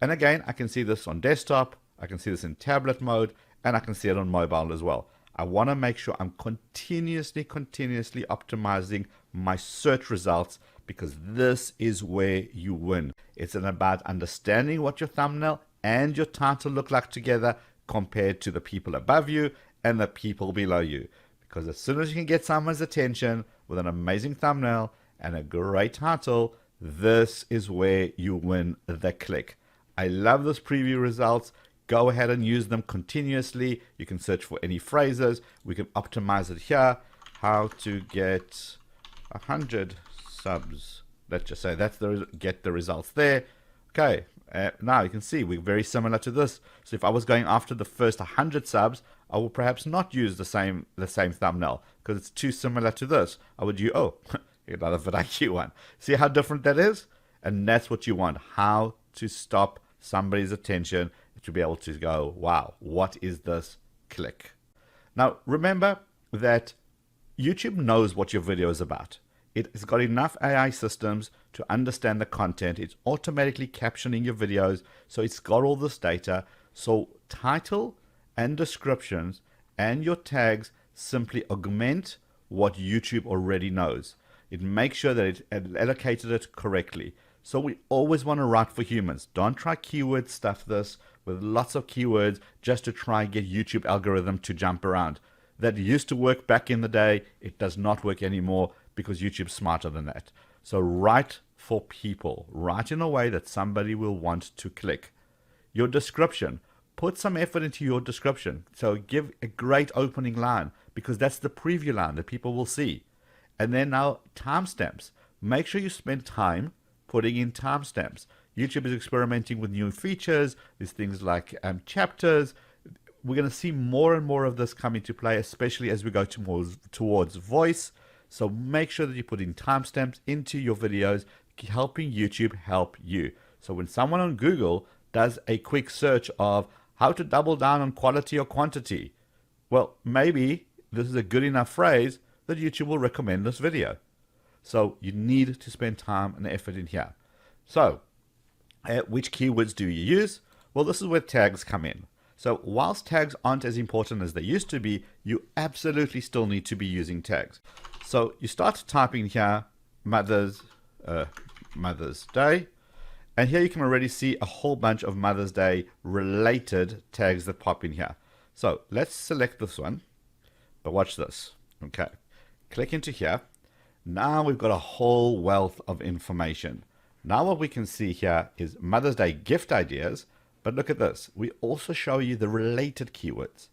And again, I can see this on desktop, I can see this in tablet mode, and I can see it on mobile as well. I want to make sure I'm continuously optimizing my search results, because this is where you win. It's about understanding what your thumbnail and your title look like together compared to the people above you and the people below you. Because as soon as you can get someone's attention with an amazing thumbnail and a great title, this is where you win the click. I love this preview results. Go ahead and use them continuously. You can search for any phrases. We can optimize it here. How to get 100 subs. Let's just say that's get the results there. Okay, now you can see we're very similar to this. So if I was going after the first 100 subs, I will perhaps not use the same thumbnail because it's too similar to this. I would use, oh, another vidIQ one. See how different that is? And that's what you want. How to stop somebody's attention to be able to go, wow, what is this? Click. Now, remember that YouTube knows what your video is about. It's got enough AI systems to understand the content. It's automatically captioning your videos. So it's got all this data. So title and descriptions and your tags simply augment what YouTube already knows. It makes sure that it allocated it correctly. So we always want to write for humans. Don't try keyword stuff this with lots of keywords just to try and get YouTube algorithm to jump around. That used to work back in the day. It does not work anymore because YouTube's smarter than that. So write for people. Write in a way that somebody will want to click. Your description. Put some effort into your description. So give a great opening line because that's the preview line that people will see. And then now timestamps. Make sure you spend time putting in timestamps. YouTube is experimenting with new features. There's things like chapters. We're going to see more and more of this come into play, especially as we go towards voice. So make sure that you put in timestamps into your videos, helping YouTube help you. So when someone on Google does a quick search of how to double down on quality or quantity, well, maybe this is a good enough phrase that YouTube will recommend this video. So you need to spend time and effort in here. So which keywords do you use? Well, this is where tags come in. So whilst tags aren't as important as they used to be, you absolutely still need to be using tags. So you start typing here, Mother's Day. And here you can already see a whole bunch of Mother's Day related tags that pop in here. So let's select this one, but watch this. Okay, click into here. Now we've got a whole wealth of information. Now what we can see here is Mother's Day gift ideas, but look at this. We also show you the related keywords.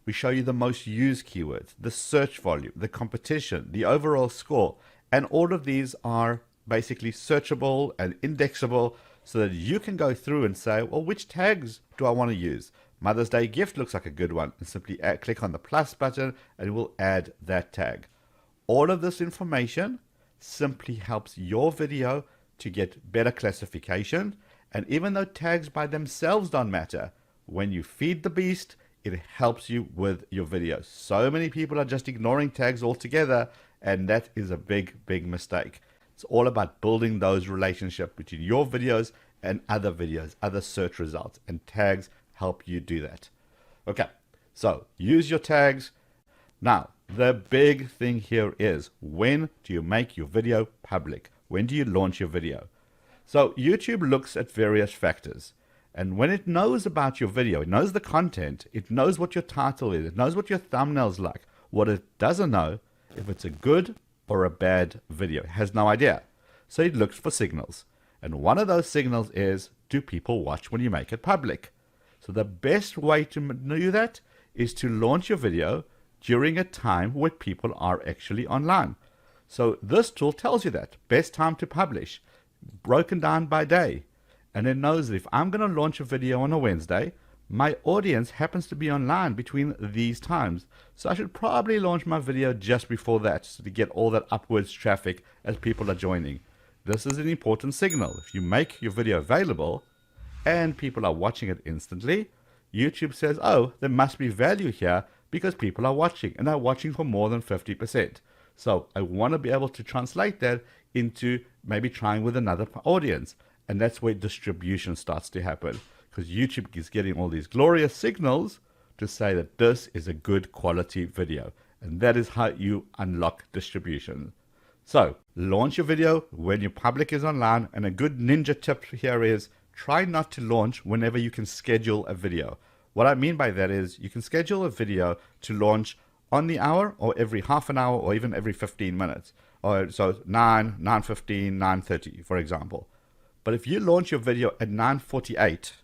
We show you the most used keywords, the search volume, the competition, the overall score, and all of these are basically searchable and indexable so that you can go through and say, well, which tags do I want to use? Mother's Day gift looks like a good one. And simply click on the plus button and it will add that tag. All of this information simply helps your video to get better classification. And even though tags by themselves don't matter, when you feed the beast, it helps you with your videos. So many people are just ignoring tags altogether, and that is a big, big mistake. It's all about building those relationships between your videos and other videos, other search results, and tags help you do that. Okay, So use your tags. Now, the big thing here is, when do you make your video public? When do you launch your video? So YouTube looks at various factors. And when it knows about your video, it knows the content, it knows what your title is, it knows what your thumbnail's like. What it doesn't know, if it's a good or a bad video, it has no idea. So it looks for signals. And one of those signals is, do people watch when you make it public? So the best way to do that is to launch your video during a time where people are actually online. So this tool tells you that. Best time to publish, broken down by day. And it knows that if I'm going to launch a video on a Wednesday, my audience happens to be online between these times. So I should probably launch my video just before that, so to get all that upwards traffic as people are joining. This is an important signal. If you make your video available and people are watching it instantly, YouTube says, oh, there must be value here because people are watching, and they're watching for more than 50%. So I want to be able to translate that into maybe trying with another audience. And that's where distribution starts to happen, because YouTube is getting all these glorious signals to say that this is a good quality video. And that is how you unlock distribution. So launch your video when your public is online. And a good ninja tip here is, try not to launch whenever you can schedule a video. What I mean by that is, you can schedule a video to launch on the hour, or every half an hour, or even every 15 minutes. Or so 9, 9:15, 9:30, for example. But if you launch your video at 9:48,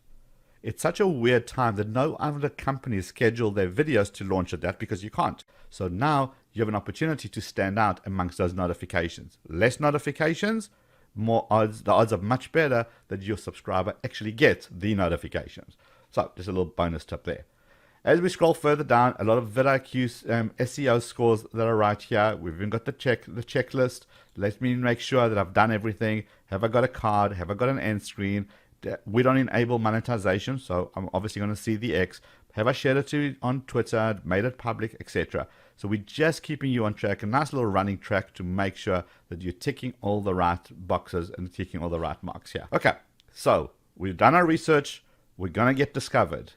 it's such a weird time that no other companies schedule their videos to launch at that, because you can't. So now you have an opportunity to stand out amongst those notifications. Less notifications, more odds. The odds are much better that your subscriber actually gets the notifications. So just a little bonus tip there. As we scroll further down, a lot of vidIQ SEO scores that are right here. We've even got the checklist. Let me make sure that I've done everything. Have I got a card? Have I got an end screen? We don't enable monetization, so I'm obviously going to see the X. Have I shared it on Twitter, made it public, etc.? So we're just keeping you on track, a nice little running track to make sure that you're ticking all the right boxes and ticking all the right marks here. Okay, so we've done our research. We're going to get discovered.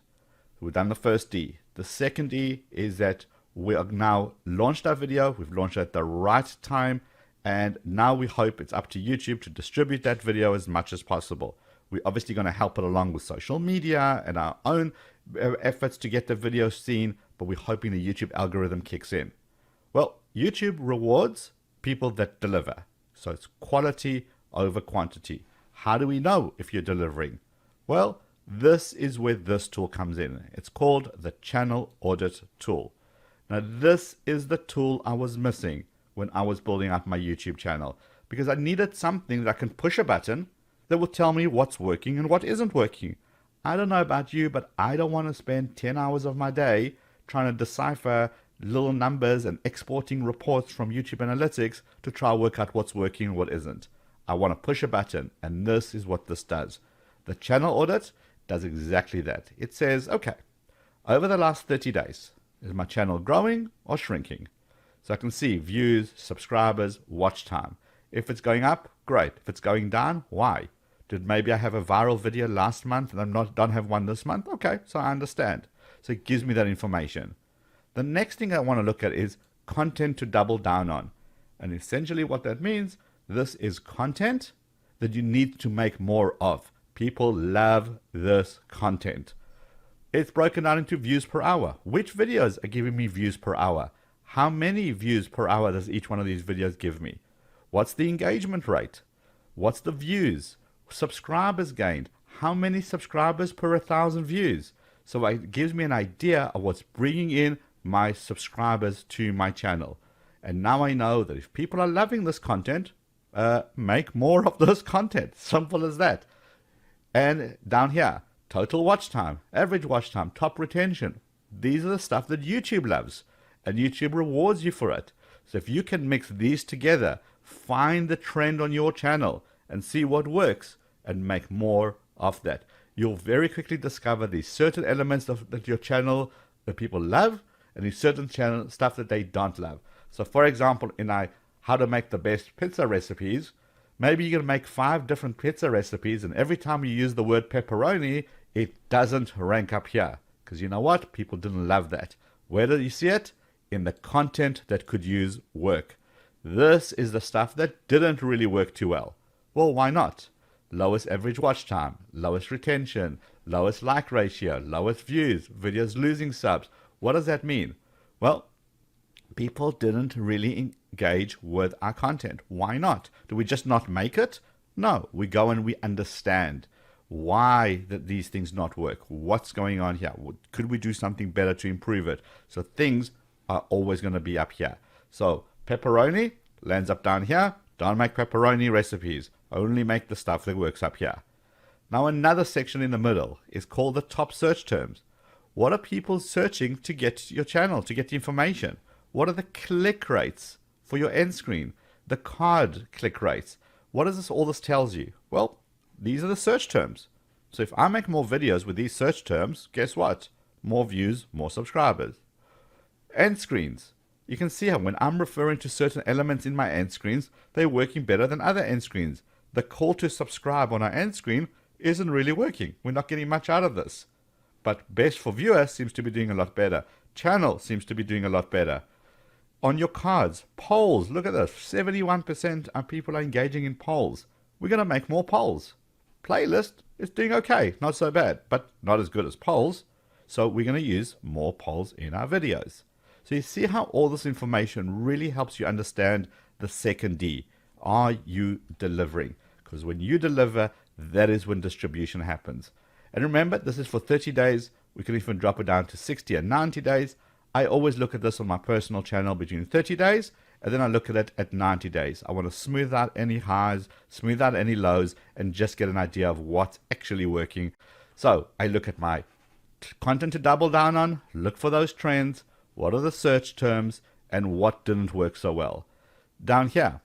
We've done the first D. The second D is that we have now launched our video. We've launched it at the right time. And now we hope it's up to YouTube to distribute that video as much as possible. We're obviously going to help it along with social media and our own efforts to get the video seen. But we're hoping the YouTube algorithm kicks in. Well, YouTube rewards people that deliver. So it's quality over quantity. How do we know if you're delivering? Well, this is where this tool comes in. It's called the Channel Audit Tool. Now, this is the tool I was missing when I was building up my YouTube channel, because I needed something that I can push a button that will tell me what's working and what isn't working. I don't know about you, but I don't want to spend 10 hours of my day trying to decipher little numbers and exporting reports from YouTube Analytics to try to work out what's working and what isn't. I want to push a button, and this is what this does. The channel audit does exactly that. It says, okay, over the last 30 days, is my channel growing or shrinking? So I can see views, subscribers, watch time. If it's going up, great. If it's going down, why? Did maybe I have a viral video last month and don't have one this month? Okay, so I understand. So it gives me that information. The next thing I want to look at is content to double down on. And essentially what that means, this is content that you need to make more of. People love this content. It's broken down into views per hour. Which videos are giving me views per hour? How many views per hour does each one of these videos give me? What's the engagement rate? What's the views? Subscribers gained. How many subscribers per 1,000 views? So it gives me an idea of what's bringing in my subscribers to my channel. And now I know that if people are loving this content, make more of this content. Simple as that. And down here, total watch time, average watch time, top retention. These are the stuff that YouTube loves, and YouTube rewards you for it. So if you can mix these together, find the trend on your channel and see what works and make more of that, you'll very quickly discover these certain elements that your channel, that people love, and these certain channel stuff that they don't love. So for example, in how to make the best pizza recipes, maybe you're going to make 5 different pizza recipes, and every time you use the word pepperoni, it doesn't rank up here. Because you know what? People didn't love that. Where did you see it? In the content that could use work. This is the stuff that didn't really work too well. Well, why not? Lowest average watch time, lowest retention, lowest like ratio, lowest views, videos losing subs. What does that mean? Well, people didn't really engage with our content. Why not? Do we just not make it? No, we go and we understand why these things not work. What's going on here? Could we do something better to improve it? So things are always going to be up here. So pepperoni lands up down here. Don't make pepperoni recipes. Only make the stuff that works up here. Now another section in the middle is called the top search terms. What are people searching to get your channel, to get the information? What are the click rates for your end screen? The card click rates. What does this all this tells you? Well, these are the search terms. So if I make more videos with these search terms, guess what? More views, more subscribers. End screens. You can see how when I'm referring to certain elements in my end screens, they're working better than other end screens. The call to subscribe on our end screen isn't really working. We're not getting much out of this. But best for viewer seems to be doing a lot better. Channel seems to be doing a lot better. On your cards, polls, look at this. 71% of people are engaging in polls. We're going to make more polls. Playlist is doing okay, not so bad, but not as good as polls. So we're going to use more polls in our videos. So you see how all this information really helps you understand the second D. Are you delivering? Because when you deliver, that is when distribution happens. And remember, this is for 30 days. We can even drop it down to 60 and 90 days. I always look at this on my personal channel between 30 days, and then I look at it at 90 days. I want to smooth out any highs, smooth out any lows, and just get an idea of what's actually working. So I look at my content to double down on, look for those trends, what are the search terms, and what didn't work so well. Down here,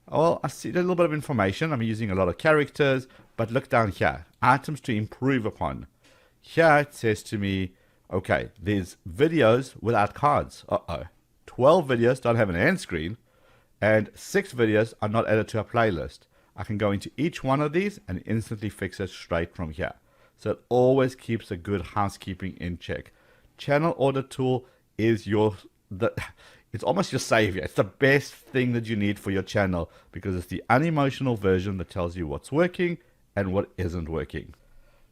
well, I see a little bit of information. I'm using a lot of characters, but look down here, items to improve upon. Here it says to me, okay, there's videos without cards. 12 videos don't have an end screen, and 6 videos are not added to a playlist. I can go into each one of these and instantly fix it straight from here. So it always keeps a good housekeeping in check. Channel audit tool is it's almost your savior. It's the best thing that you need for your channel because it's the unemotional version that tells you what's working and what isn't working.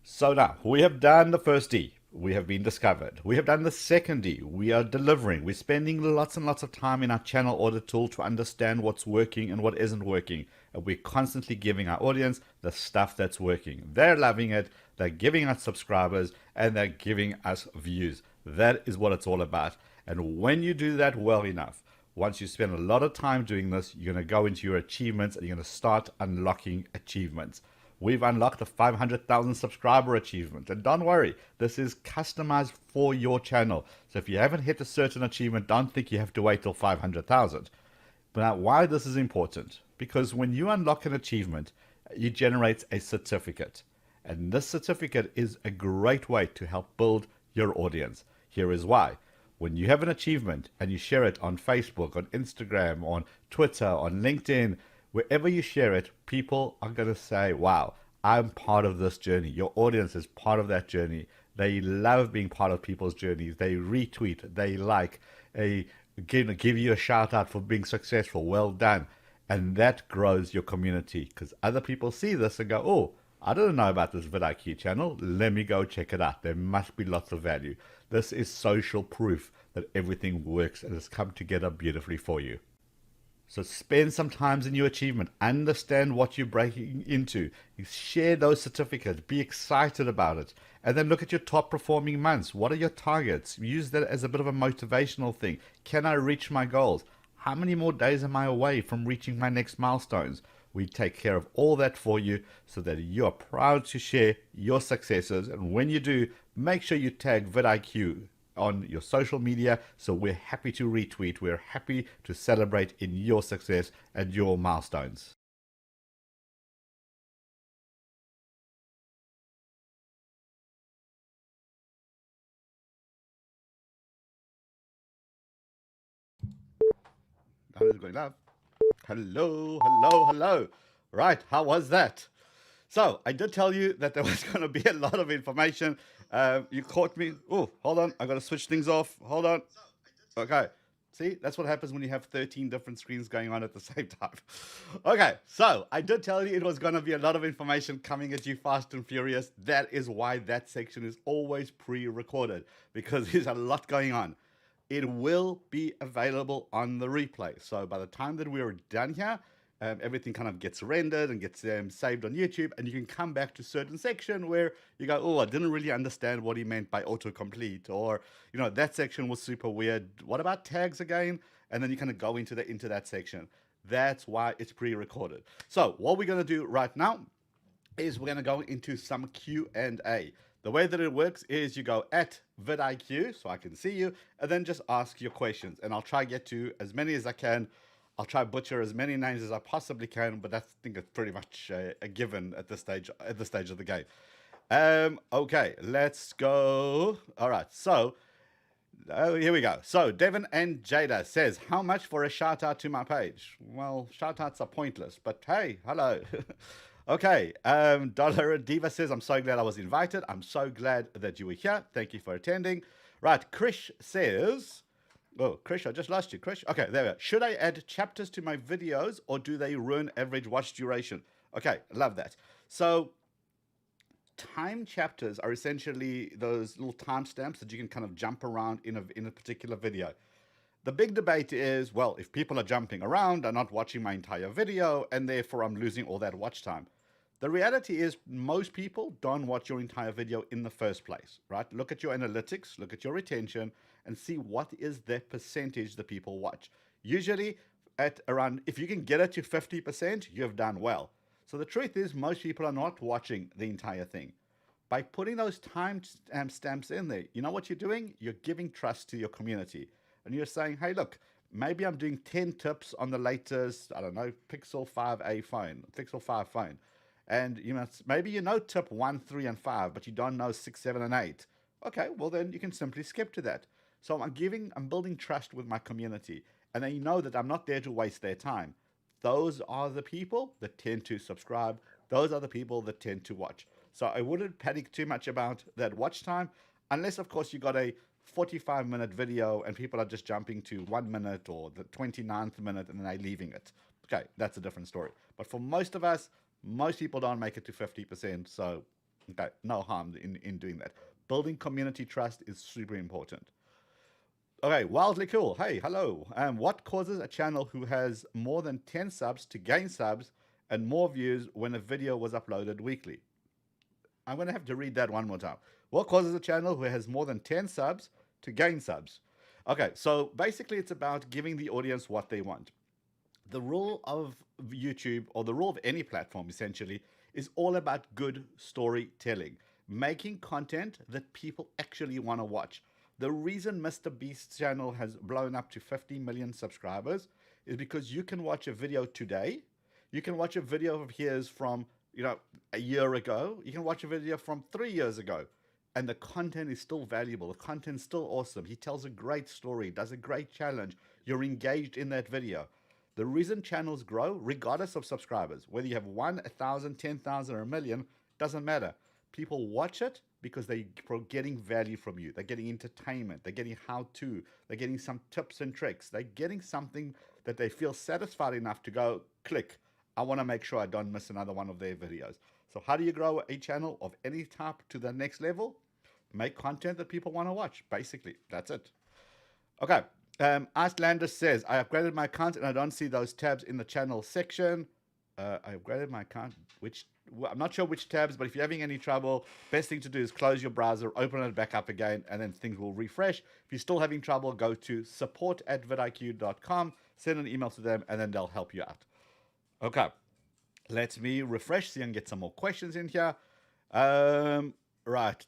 So now we have done the first D. We have been discovered. We have done the second D. We are delivering. We're spending lots and lots of time in our channel audit tool to understand what's working and what isn't working. And we're constantly giving our audience the stuff that's working. They're loving it. They're giving us subscribers and they're giving us views. That is what it's all about. And when you do that well enough, once you spend a lot of time doing this, you're going to go into your achievements and you're going to start unlocking achievements. We've unlocked the 500,000 subscriber achievement. And don't worry, this is customized for your channel. So if you haven't hit a certain achievement, don't think you have to wait till 500,000. But now, why this is important? Because when you unlock an achievement, it generates a certificate. And this certificate is a great way to help build your audience. Here is why. When you have an achievement and you share it on Facebook, on Instagram, on Twitter, on LinkedIn, wherever you share it, people are going to say, wow, I'm part of this journey. Your audience is part of that journey. They love being part of people's journeys. They retweet, they like, they give you a shout out for being successful. Well done. And that grows your community because other people see this and go, oh, I didn't know about this vidIQ channel. Let me go check it out. There must be lots of value. This is social proof that everything works and has come together beautifully for you. So spend some time in your achievement. Understand what you're breaking into. Share those certificates. Be excited about it. And then look at your top performing months. What are your targets? Use that as a bit of a motivational thing. Can I reach my goals? How many more days am I away from reaching my next milestones? We take care of all that for you so that you are proud to share your successes. And when you do, make sure you tag vidIQ on your social media. So we're happy to retweet. We're happy to celebrate in your success and your milestones. That is going live. Hello, hello, hello. Right, how was that? So I did tell you that there was going to be a lot of information. You caught me. Oh, hold on. I got to switch things off. Hold on. Okay. See, that's what happens when you have 13 different screens going on at the same time. Okay, so I did tell you it was going to be a lot of information coming at you fast and furious. That is why that section is always pre-recorded, because there's a lot going on. It will be available on the replay. So by the time that we're done here, everything kind of gets rendered and gets saved on YouTube, and you can come back to a certain section where you go, oh, I didn't really understand what he meant by autocomplete, or, you know, that section was super weird. What about tags again? And then you kind of go into that section. That's why it's pre-recorded. So what we're going to do right now is we're going to go into some Q&A. The way that it works is you go at vidIQ, so I can see you, and then just ask your questions, and I'll try to get to as many as I can. I'll try to butcher as many names as I possibly can, but that's, I think it's pretty much a given at this stage of the game. Okay, let's go. All right, so here we go. So Devin and Jada says, how much for a shout out to my page? Well, shout outs are pointless, but hey, hello. Okay, Dollar Diva says, I'm so glad I was invited. I'm so glad that you were here. Thank you for attending. Right, Krish says, oh, Krish, I just lost you, Krish. Okay, there we go. Should I add chapters to my videos, or do they ruin average watch duration? Okay, love that. So time chapters are essentially those little timestamps that you can kind of jump around in a particular video. The big debate is, well, if people are jumping around, they're not watching my entire video, and therefore I'm losing all that watch time. The reality is most people don't watch your entire video in the first place, right? Look at your analytics, look at your retention, and see what is the percentage that people watch. Usually at around, if you can get it to 50%, you've done well. So the truth is most people are not watching the entire thing. By putting those time stamps in there, you know what you're doing? You're giving trust to your community. And you're saying, hey, look, maybe I'm doing 10 tips on the latest, I don't know, Pixel 5a phone, Pixel 5 phone. And you know, maybe you know tip 1, 3, and 5, but you don't know 6, 7, and 8. Okay, well then you can simply skip to that. So I'm building trust with my community, and they know that I'm not there to waste their time. Those are the people that tend to subscribe. Those are the people that tend to watch. So I wouldn't panic too much about that watch time, unless of course you got a 45-minute video and people are just jumping to 1 minute or the 29th minute and then they're leaving it. Okay, that's a different story. But for most of us, most people don't make it to 50%. So okay, no harm in doing that. Building community trust is super important. Okay, wildly cool. Hey, hello. What causes a channel who has more than 10 subs to gain subs and more views when a video was uploaded weekly? I'm going to have to read that one more time. What causes a channel who has more than 10 subs to gain subs? Okay, so basically it's about giving the audience what they want. The rule of YouTube, or the rule of any platform essentially, is all about good storytelling. Making content that people actually want to watch. The reason Mr. Beast's channel has blown up to 50 million subscribers is because you can watch a video today. You can watch a video of his from, you know, a year ago. You can watch a video from 3 years ago. And the content is still valuable. The content's still awesome. He tells a great story, does a great challenge. You're engaged in that video. The reason channels grow, regardless of subscribers, whether you have 1, 1,000, 10,000, or a million, doesn't matter. People watch it because they're getting value from you. They're getting entertainment. They're getting how-to. They're getting some tips and tricks. They're getting something that they feel satisfied enough to go, click. I want to make sure I don't miss another one of their videos. So how do you grow a channel of any type to the next level? Make content that people want to watch. Basically, that's it. Okay. Icelander says, I upgraded my account and I don't see those tabs in the channel section. I upgraded my account. I'm not sure which tabs, but if you're having any trouble, best thing to do is close your browser, open it back up again, and then things will refresh. If you're still having trouble, go to support@vidIQ.com, send an email to them, and then they'll help you out. Okay. Let me refresh so you can get some more questions in here. Right.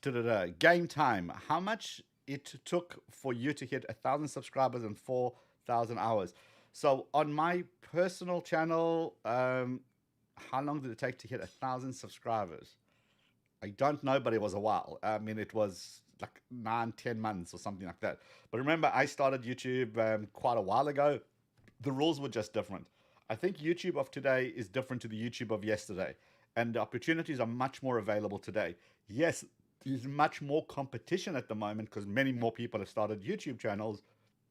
Game time. How much it took for you to hit 1,000 subscribers in 4,000 hours? So on my personal channel, how long did it take to hit 1,000 subscribers? I don't know, but it was a while. I mean, it was like 9, 10 months or something like that. But remember, I started YouTube quite a while ago. The rules were just different. I think YouTube of today is different to the YouTube of yesterday. and the opportunities are much more available today. Yes, there's much more competition at the moment because many more people have started YouTube channels,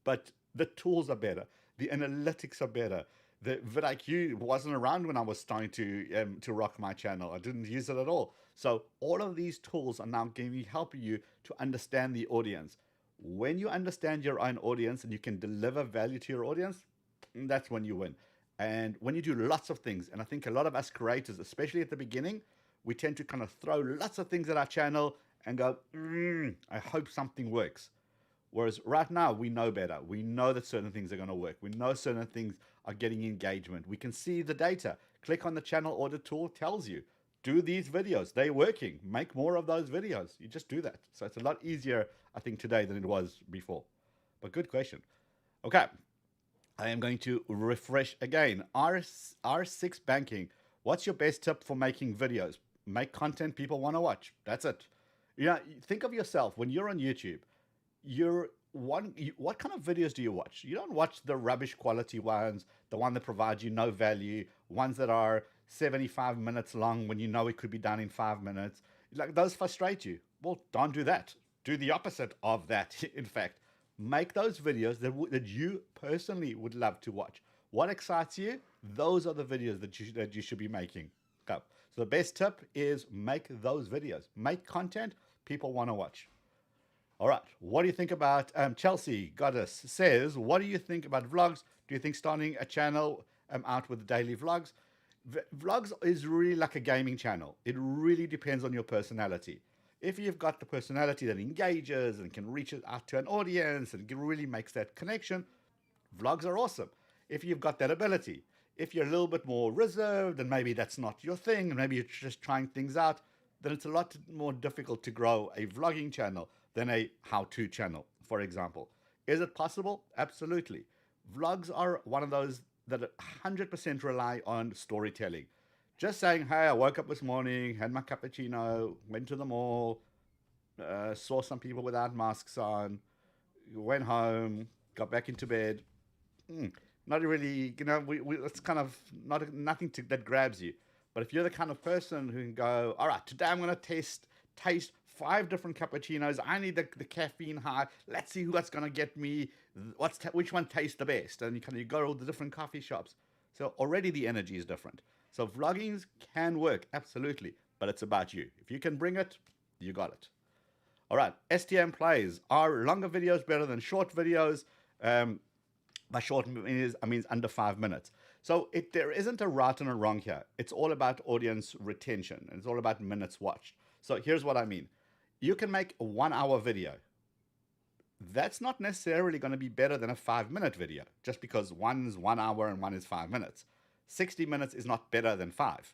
but the tools are better, the analytics are better. The vidIQ wasn't around when I was starting to rock my channel. I didn't use it at all. So all of these tools are now going to help you to understand the audience. When you understand your own audience and you can deliver value to your audience, that's when you win. And when you do lots of things, and I think a lot of us creators, especially at the beginning, we tend to kind of throw lots of things at our channel and go, I hope something works. Whereas right now, we know better. We know that certain things are going to work. We know certain things are getting engagement. We can see the data. Click on the channel audit tool, tells you, do these videos. They're working. Make more of those videos. You just do that. So it's a lot easier, I think, today than it was before. But good question. Okay. I am going to refresh again. R6 Banking. What's your best tip for making videos? Make content people want to watch. That's it. Think of yourself when you're on YouTube. What kind of videos do you watch? You don't watch the rubbish quality ones, the one that provides you no value, ones that are 75 minutes long when you know it could be done in 5 minutes. Like, those frustrate you. Well, don't do that. Do the opposite of that. In fact, make those videos that you personally would love to watch. What excites you? Those are the videos that you should be making. Okay. So the best tip is make those videos. Make content people want to watch. All right. What do you think about Chelsea Goddess says, what do you think about vlogs? Do you think starting a channel out with daily vlogs? Vlogs is really like a gaming channel. It really depends on your personality. If you've got the personality that engages and can reach out to an audience and really makes that connection, vlogs are awesome. If you've got that ability. If you're a little bit more reserved and maybe that's not your thing and maybe you're just trying things out, then it's a lot more difficult to grow a vlogging channel than a how-to channel, for example. Is it possible? Absolutely. Vlogs are one of those that 100% rely on storytelling. Just saying, hey, I woke up this morning, had my cappuccino, went to the mall, saw some people without masks on, went home, got back into bed. Not really, it's kind of nothing that grabs you. But if you're the kind of person who can go, all right, today I'm going to taste 5 different cappuccinos. I need the caffeine high. Let's see what's going to get me, which one tastes the best. And you go to all the different coffee shops. So already the energy is different. So vlogging can work, absolutely. But it's about you. If you can bring it, you got it. All right, STM plays. Are longer videos better than short videos? By short means under 5 minutes. So there isn't a right and a wrong here. It's all about audience retention. And it's all about minutes watched. So here's what I mean. You can make a 1-hour video. That's not necessarily going to be better than a 5-minute video, just because one is 1 hour and one is 5 minutes. 60 minutes is not better than 5.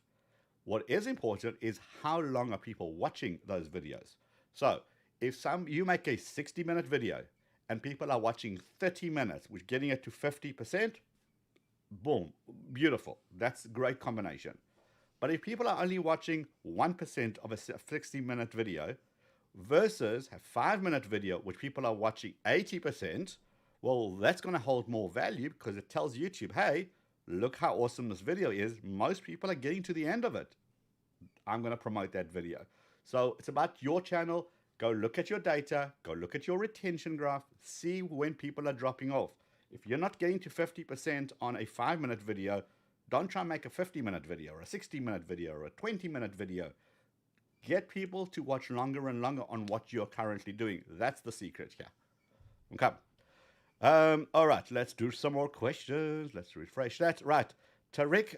What is important is how long are people watching those videos. So if you make a 60-minute video and people are watching 30 minutes, which getting it to 50%, boom, beautiful. That's a great combination. But if people are only watching 1% of a 60-minute video versus a 5-minute video, which people are watching 80%, well, that's going to hold more value because it tells YouTube, hey, look how awesome this video is. Most people are getting to the end of it. I'm going to promote that video. So it's about your channel. Go look at your data. Go look at your retention graph. See when people are dropping off. If you're not getting to 50% on a 5-minute video, don't try and make a 50-minute video or a 60-minute video or a 20-minute video. Get people to watch longer and longer on what you're currently doing. That's the secret here. Okay. All right, let's do some more questions. Let's refresh that. Right. Tariq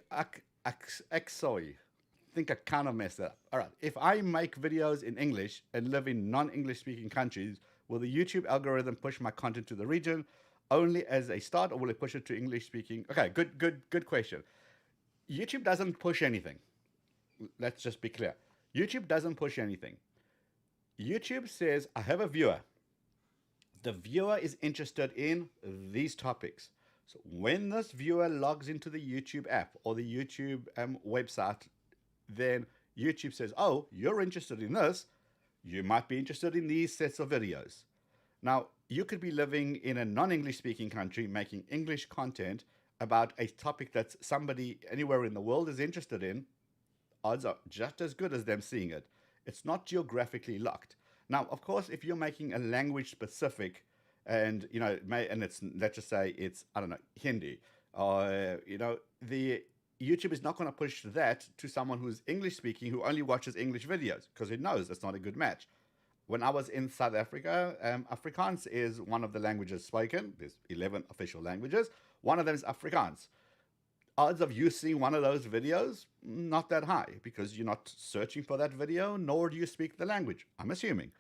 Aksoy. I think I kind of messed that up. All right. If I make videos in English and live in non-English speaking countries, will the YouTube algorithm push my content to the region only as a start, or will it push it to English speaking? Okay, good question. YouTube doesn't push anything. Let's just be clear. YouTube doesn't push anything. YouTube says, I have a viewer. The viewer is interested in these topics. So when this viewer logs into the YouTube app or the YouTube website, then YouTube says, oh, you're interested in this. You might be interested in these sets of videos. Now, you could be living in a non-English speaking country making English content about a topic that somebody anywhere in the world is interested in. odds are just as good as them seeing it. It's not geographically locked. Now, of course, if you're making a language specific, and and it's, let's just say it's, I don't know, Hindi, or the YouTube is not going to push that to someone who's English speaking who only watches English videos because it knows it's not a good match. When I was in South Africa, Afrikaans is one of the languages spoken. There's 11 official languages. One of them is Afrikaans. Odds of you seeing one of those videos, not that high, because you're not searching for that video, nor do you speak the language, I'm assuming.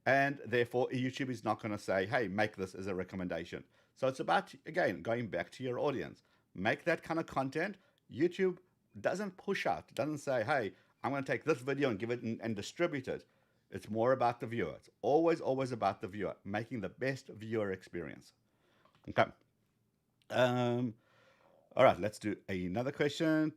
And therefore, YouTube is not going to say, hey, make this as a recommendation. So it's about, again, going back to your audience. Make that kind of content. YouTube doesn't push out. It doesn't say, hey, I'm going to take this video and give it and distribute it. It's more about the viewer. It's always, always about the viewer, making the best viewer experience. Okay. All right, let's do another question.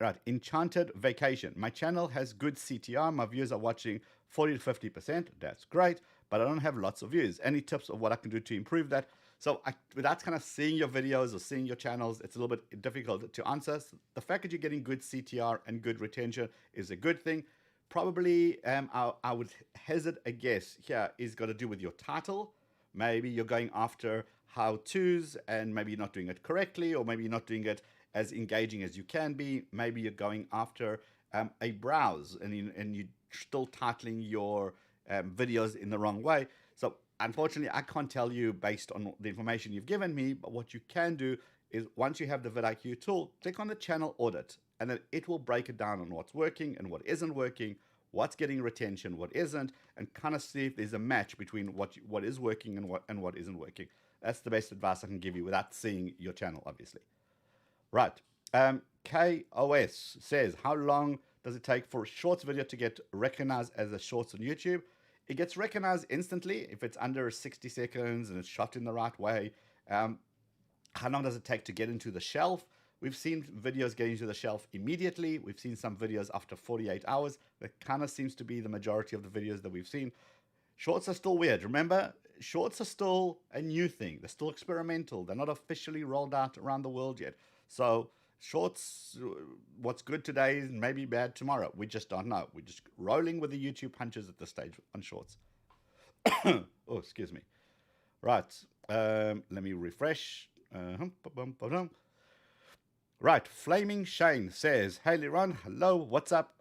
Right. Enchanted Vacation. My channel has good CTR. My views are watching 40 to 50%. That's great, but I don't have lots of views. Any tips of what I can do to improve that? So without kind of seeing your videos or seeing your channels, it's a little bit difficult to answer. So the fact that you're getting good CTR and good retention is a good thing. Probably, I would hazard a guess here is got to do with your title. Maybe you're going after how-tos and maybe you're not doing it correctly, or maybe you're not doing it as engaging as you can be. Maybe you're going after a browse and you're still titling your videos in the wrong way. So unfortunately, I can't tell you based on the information you've given me, but what you can do is once you have the vidIQ tool, click on the channel audit, and then it will break it down on what's working and what isn't working, what's getting retention, what isn't, and kind of see if there's a match between what is working and what isn't working. That's the best advice I can give you without seeing your channel, obviously. Right. KOS says, how long does it take for a shorts video to get recognized as a shorts on YouTube? It gets recognized instantly if it's under 60 seconds and it's shot in the right way. How long does it take to get into the shelf? We've seen videos getting to the shelf immediately. We've seen some videos after 48 hours. That kind of seems to be the majority of the videos that we've seen. Shorts are still weird. Remember, shorts are still a new thing. They're still experimental. They're not officially rolled out around the world yet. So shorts, what's good today is maybe bad tomorrow. We just don't know. We're just rolling with the YouTube punches at this stage on shorts. Oh, excuse me. Right. Let me refresh. Right. Flaming Shane says, hey, Liron. Hello. What's up?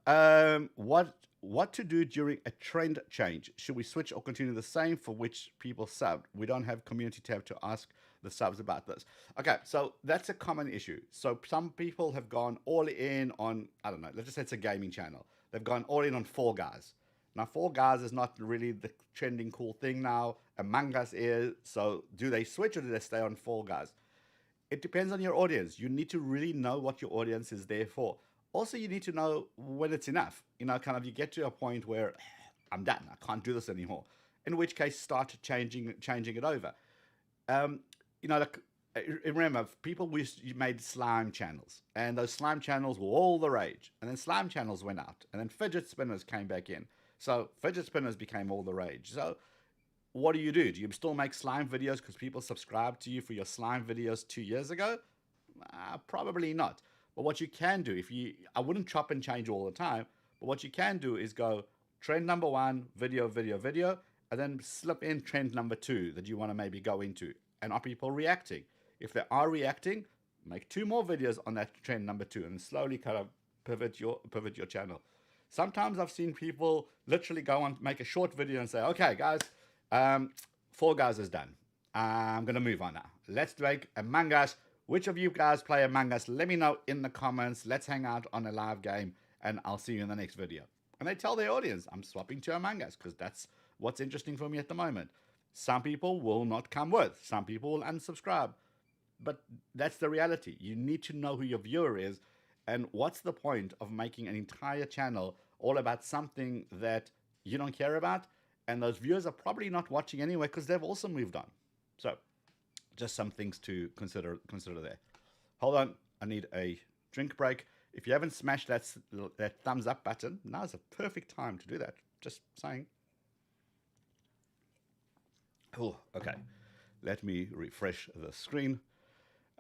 What to do during a trend change? Should we switch or continue the same for which people subbed? We don't have community tab to ask the subs about this. Okay, so that's a common issue. So some people have gone all in on, I don't know, let's just say it's a gaming channel. They've gone all in on Fall Guys. Now, Fall Guys is not really the trending cool thing now. Among Us is. So do they switch or do they stay on Fall Guys? It depends on your audience. You need to really know what your audience is there for. Also, you need to know when it's enough. Kind of you get to a point where I'm done. I can't do this anymore. In which case, start changing it over. Remember, people made slime channels, and those slime channels were all the rage. And then slime channels went out, and then fidget spinners came back in. So fidget spinners became all the rage. So what do? Do you still make slime videos because people subscribed to you for your slime videos 2 years ago? Probably not. But what you can do, I wouldn't chop and change all the time, but what you can do is go trend number 1, video, and then slip in trend number 2 that you want to maybe go into. And are people reacting? If they are reacting, make 2 more videos on that trend number 2 and slowly kind of pivot your channel. Sometimes I've seen people literally go on, make a short video and say, okay, guys, Fall Guys is done. I'm going to move on now. Let's make Among Us. Which of you guys play Among Us? Let me know in the comments. Let's hang out on a live game, and I'll see you in the next video. And they tell their audience, I'm swapping to Among Us because that's what's interesting for me at the moment. Some people will not come with. Some people will unsubscribe. But that's the reality. You need to know who your viewer is. And what's the point of making an entire channel all about something that you don't care about? And those viewers are probably not watching anyway because they've also moved on. So just some things to consider there. Hold on. I need a drink break. If you haven't smashed that thumbs up button, now's a perfect time to do that. Just saying. Oh, okay. Let me refresh the screen.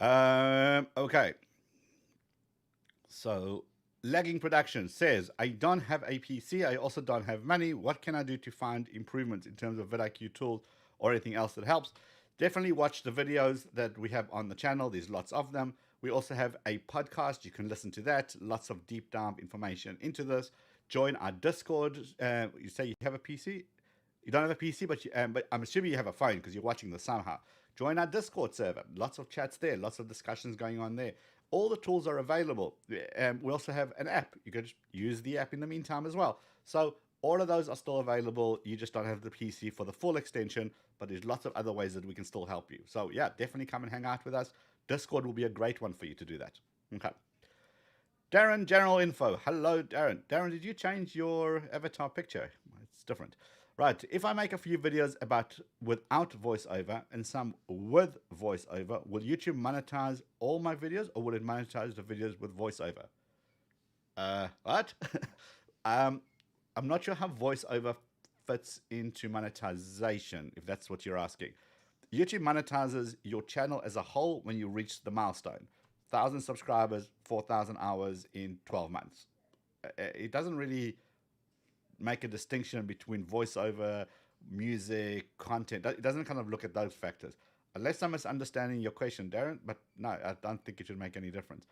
Okay. So, lagging production says, I don't have a PC. I also don't have money. What can I do to find improvements in terms of vidIQ tools or anything else that helps? Definitely watch the videos that we have on the channel. There's lots of them. We also have a podcast. You can listen to that. Lots of deep dive information into this. Join our Discord. You say you have a PC? You don't have a PC, but I'm assuming you have a phone because you're watching this somehow. Join our Discord server. Lots of chats there. Lots of discussions going on there. All the tools are available. We also have an app. You could use the app in the meantime as well. So all of those are still available. You just don't have the PC for the full extension, but there's lots of other ways that we can still help you. So yeah, definitely come and hang out with us. Discord will be a great one for you to do that. Okay. Darren, general info. Hello, Darren. Darren, did you change your avatar picture? It's different. Right, if I make a few videos without voiceover and some with voiceover, will YouTube monetize all my videos or will it monetize the videos with voiceover? What? I'm not sure how voiceover fits into monetization, if that's what you're asking. YouTube monetizes your channel as a whole when you reach the milestone. 1,000 subscribers, 4,000 hours in 12 months. It doesn't really make a distinction between voiceover, music, content. It doesn't kind of look at those factors. Unless I'm misunderstanding your question, Darren, but no, I don't think it should make any difference.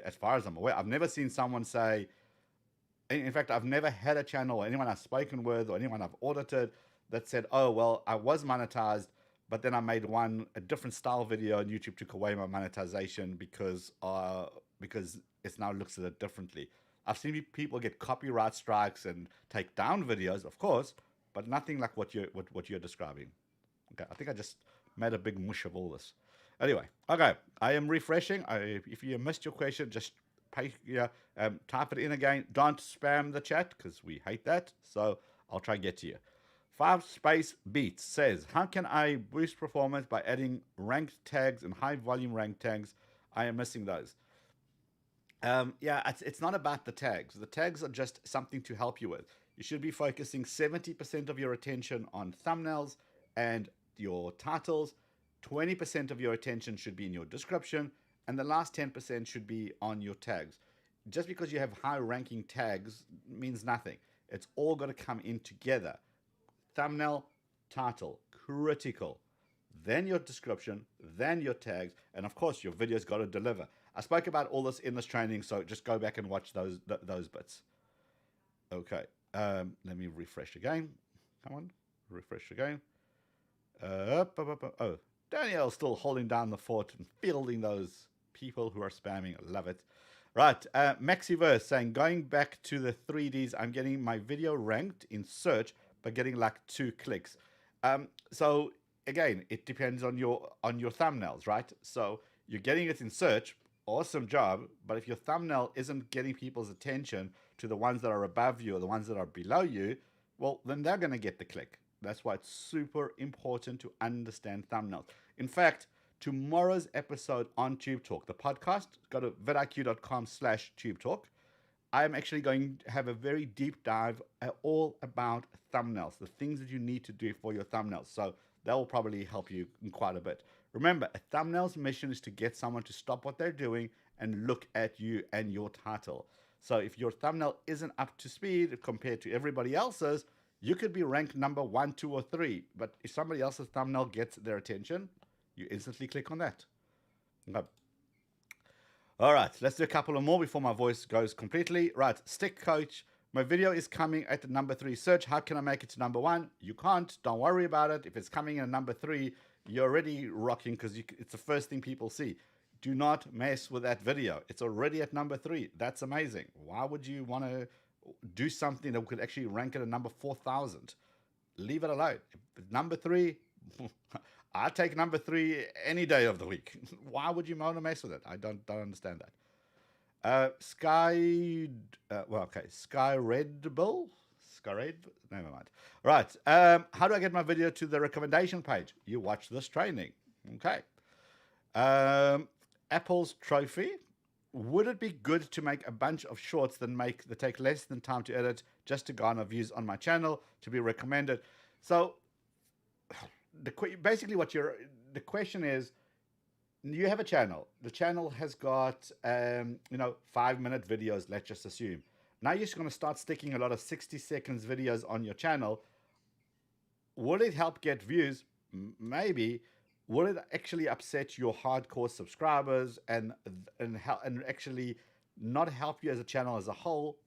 As far as I'm aware, I've never seen someone say, in fact, I've never had a channel or anyone I've spoken with or anyone I've audited that said, oh, well, I was monetized, but then I made a different style video and YouTube took away my monetization because it now looks at it differently. I've seen people get copyright strikes and take down videos, of course, but nothing like what you're describing. Okay, I think I just made a big mush of all this. Anyway, okay, I am refreshing. If you missed your question, just type it in again. Don't spam the chat because we hate that. So I'll try and get to you. 5 Space Beats says, how can I boost performance by adding ranked tags and high volume ranked tags? I am missing those. Yeah, it's not about the tags. The tags are just something to help you with. You should be focusing 70% of your attention on thumbnails and your titles. 20% of your attention should be in your description, and the last 10% should be on your tags. Just because you have high ranking tags means nothing. It's all got to come in together. Thumbnail, title, critical. Then your description, then your tags, and of course your video's got to deliver. I spoke about all this in this training, so just go back and watch those bits. Okay, let me refresh again. Come on, refresh again. Oh, Danielle's still holding down the fort and fielding those people who are spamming. I love it. Right, Maxiverse saying, going back to the 3Ds, I'm getting my video ranked in search, but getting like 2 clicks. So again, it depends on your thumbnails, right? So you're getting it in search. Awesome job, but if your thumbnail isn't getting people's attention to the ones that are above you or the ones that are below you, well, then they're going to get the click. That's why it's super important to understand thumbnails. In fact, tomorrow's episode on Tube Talk, the podcast, go to vidIQ.com/Tube Talk. I'm actually going to have a very deep dive all about thumbnails, the things that you need to do for your thumbnails. So that will probably help you in quite a bit. Remember, a thumbnail's mission is to get someone to stop what they're doing and look at you and your title. So if your thumbnail isn't up to speed compared to everybody else's, you could be ranked number 1, 2, or 3. But if somebody else's thumbnail gets their attention, you instantly click on that. Okay. All right, let's do a couple of more before my voice goes completely. Right, Stick Coach. My video is coming at the number 3 search. How can I make it to number 1? You can't. Don't worry about it. If it's coming in at number 3, you're already rocking because it's the first thing people see. Do not mess with that video. It's already at number 3. That's amazing. Why would you want to do something that could actually rank it at number 4,000? Leave it alone. Number 3, I take number 3 any day of the week. Why would you want to mess with it? I don't understand that. Sky Red Bull? Never mind. Right. How do I get my video to the recommendation page? You watch this training. Okay. Apple's trophy. Would it be good to make a bunch of shorts that take less than time to edit just to garner views on my channel to be recommended? So basically the question is, you have a channel. The channel has got 5-minute videos, let's just assume. Now you're just going to start sticking a lot of 60 seconds videos on your channel. Will it help get views? Maybe. Will it actually upset your hardcore subscribers and actually not help you as a channel as a whole?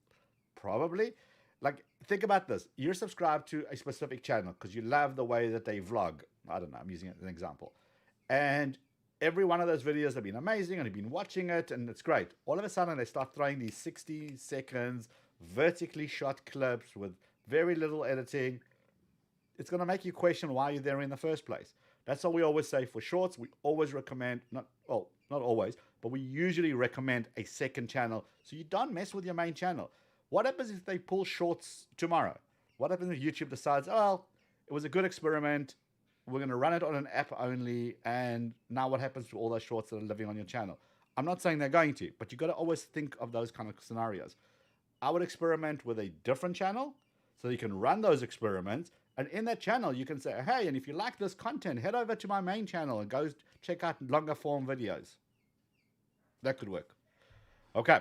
Probably. Like, think about this. You're subscribed to a specific channel because you love the way that they vlog. I don't know, I'm using it as an example. And every one of those videos have been amazing and you've been watching it and it's great. All of a sudden they start throwing these 60 seconds vertically shot clips with very little editing. It's going to make you question why you're there in the first place. That's what we always say for shorts. We always recommend, not always, but we usually recommend a second channel so you don't mess with your main channel. What happens if they pull shorts tomorrow? What happens if YouTube decides, oh, it was a good experiment, we're going to run it on an app only, and now what happens to all those shorts that are living on your channel? I'm not saying they're going to, but you've got to always think of those kind of scenarios. I would experiment with a different channel so you can run those experiments, and in that channel you can say, hey, and if you like this content, head over to my main channel and go check out longer form videos. That could work. Okay.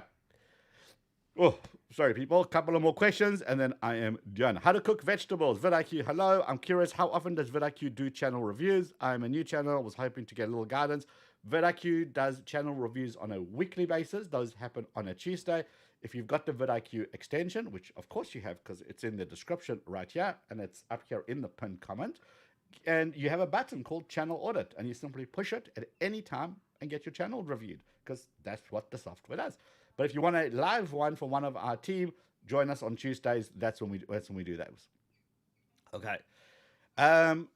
Oh, sorry, people. A couple of more questions, and then I am done. How to cook vegetables. vidIQ, hello. I'm curious, how often does vidIQ do channel reviews? I'm a new channel. Was hoping to get a little guidance. vidIQ does channel reviews on a weekly basis. Those happen on a Tuesday. If you've got the vidIQ extension, which of course you have because it's in the description right here, and it's up here in the pinned comment, and you have a button called Channel Audit, and you simply push it at any time and get your channel reviewed because that's what the software does. But if you want a live one from one of our team, join us on Tuesdays. That's when we do those. Okay.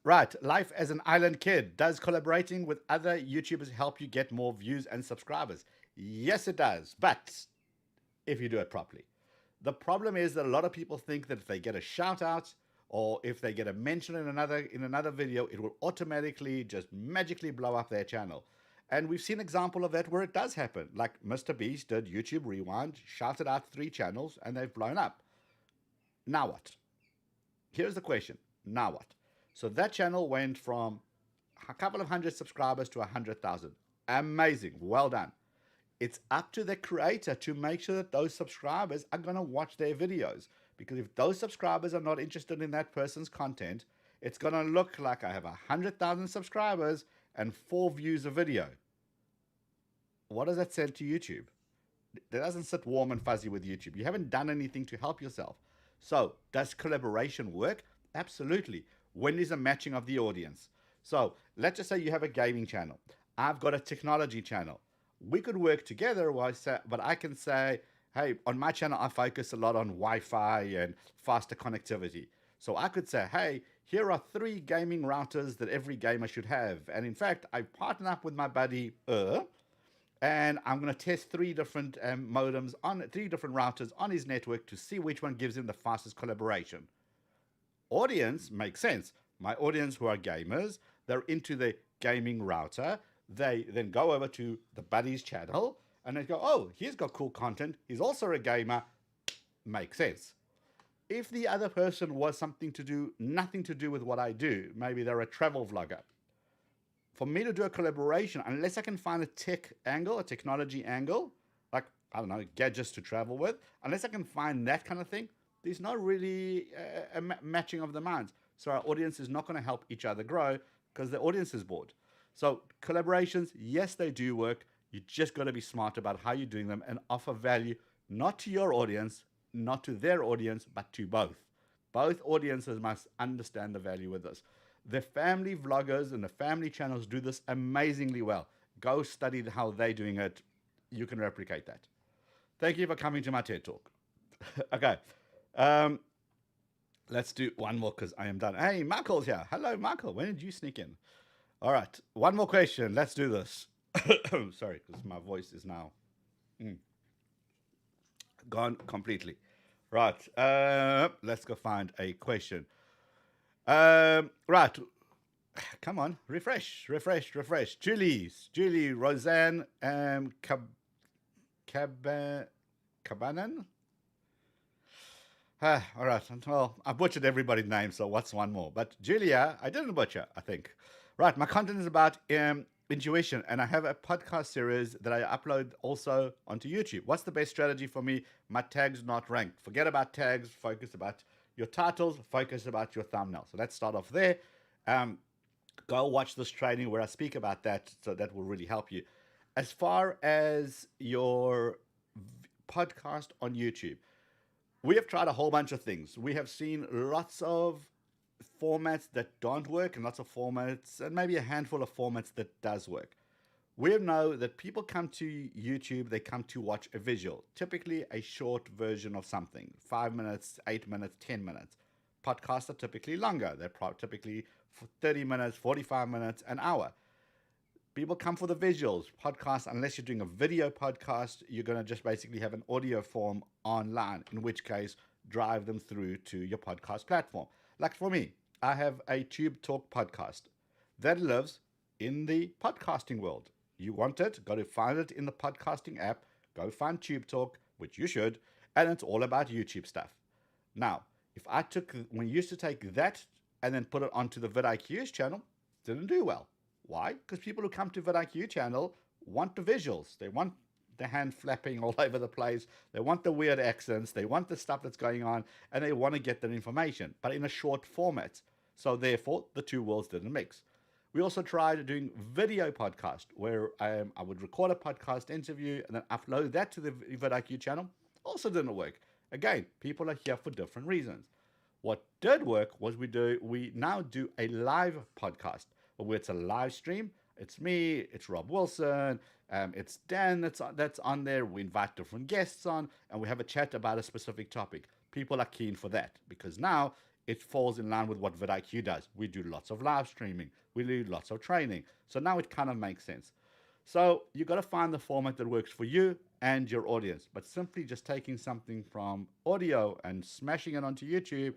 Right. Life as an island kid. Does collaborating with other YouTubers help you get more views and subscribers? Yes, it does. But if you do it properly. The problem is that a lot of people think that if they get a shout out or if they get a mention in another video, it will automatically just magically blow up their channel. And we've seen an example of that where it does happen. Like Mr. Beast did YouTube Rewind, shouted out 3 channels, and they've blown up. Now what? Here's the question. Now what? So that channel went from a couple of hundred subscribers to 100,000. Amazing. Well done. It's up to the creator to make sure that those subscribers are going to watch their videos. Because if those subscribers are not interested in that person's content, it's going to look like I have 100,000 subscribers and 4 views a video. What does that send to YouTube? That doesn't sit warm and fuzzy with YouTube. You haven't done anything to help yourself. So does collaboration work? Absolutely. When there's a matching of the audience. So let's just say you have a gaming channel. I've got a technology channel. We could work together, but I can say, hey, on my channel, I focus a lot on Wi-Fi and faster connectivity. So I could say, hey, here are 3 gaming routers that every gamer should have. And in fact, I partner up with my buddy, and I'm going to test 3 different modems on 3 different routers on his network to see which one gives him the fastest collaboration. Audience makes sense. My audience who are gamers, they're into the gaming router. They then go over to the buddy's channel and they go, oh, he's got cool content. He's also a gamer. Makes sense. If the other person was nothing to do with what I do, maybe they're a travel vlogger. For me to do a collaboration, unless I can find a tech angle, a technology angle, like, I don't know, gadgets to travel with, unless I can find that kind of thing, there's not really a matching of the minds. So our audience is not going to help each other grow because the audience is bored. So collaborations, yes, they do work. You just got to be smart about how you're doing them and offer value, not to your audience, not to their audience, but to both. Both audiences must understand the value with this. The family vloggers and the family channels do this amazingly well. Go study how they're doing it. You can replicate that. Thank you for coming to my TED Talk. Okay. Let's do one more because I am done. Hey, Michael's here. Hello, Michael. When did you sneak in? All right. One more question. Let's do this. Sorry, because my voice is now gone completely. Right. Let's go find a question. Right. Come on. Refresh. Julie, Roseanne, Cabanan. All right. Well, I butchered everybody's name, so what's one more? But Julia, I didn't butcher, I think. Right. My content is about intuition, and I have a podcast series that I upload also onto YouTube. What's the best strategy for me? My tags not ranked. Forget about tags. Focus about your titles. Focus about your thumbnail. So let's start off there. Go watch this training where I speak about that. So that will really help you. As far as your podcast on YouTube, we have tried a whole bunch of things. We have seen lots of formats that don't work and lots of formats and maybe a handful of formats that does work. We know that people come to YouTube, they come to watch a visual, typically a short version of something, 5 minutes, 8 minutes, 10 minutes. Podcasts are typically longer. They're typically 30 minutes, 45 minutes, an hour. People come for the visuals. Podcasts, unless you're doing a video podcast, you're going to just basically have an audio form online, in which case drive them through to your podcast platform. Like for me, I have a Tube Talk podcast that lives in the podcasting world. You want it, go to find it in the podcasting app, go find Tube Talk, which you should, and it's all about YouTube stuff. Now, if I used to take that and then put it onto the vidIQ's channel, didn't do well. Why? Because people who come to vidIQ channel want the visuals. They want the hand flapping all over the place. They want the weird accents. They want the stuff that's going on, and they want to get that information, but in a short format. So therefore, the two worlds didn't mix. We also tried doing video podcast where I would record a podcast interview and then upload that to the vidIQ channel. Also didn't work. Again, people are here for different reasons. What did work was we now do a live podcast where it's a live stream. It's me, it's Rob Wilson, it's Dan that's on there. We invite different guests on and we have a chat about a specific topic. People are keen for that because now it falls in line with what vidIQ does. We do lots of live streaming. We do lots of training. So now it kind of makes sense. So you got to find the format that works for you and your audience. But simply just taking something from audio and smashing it onto YouTube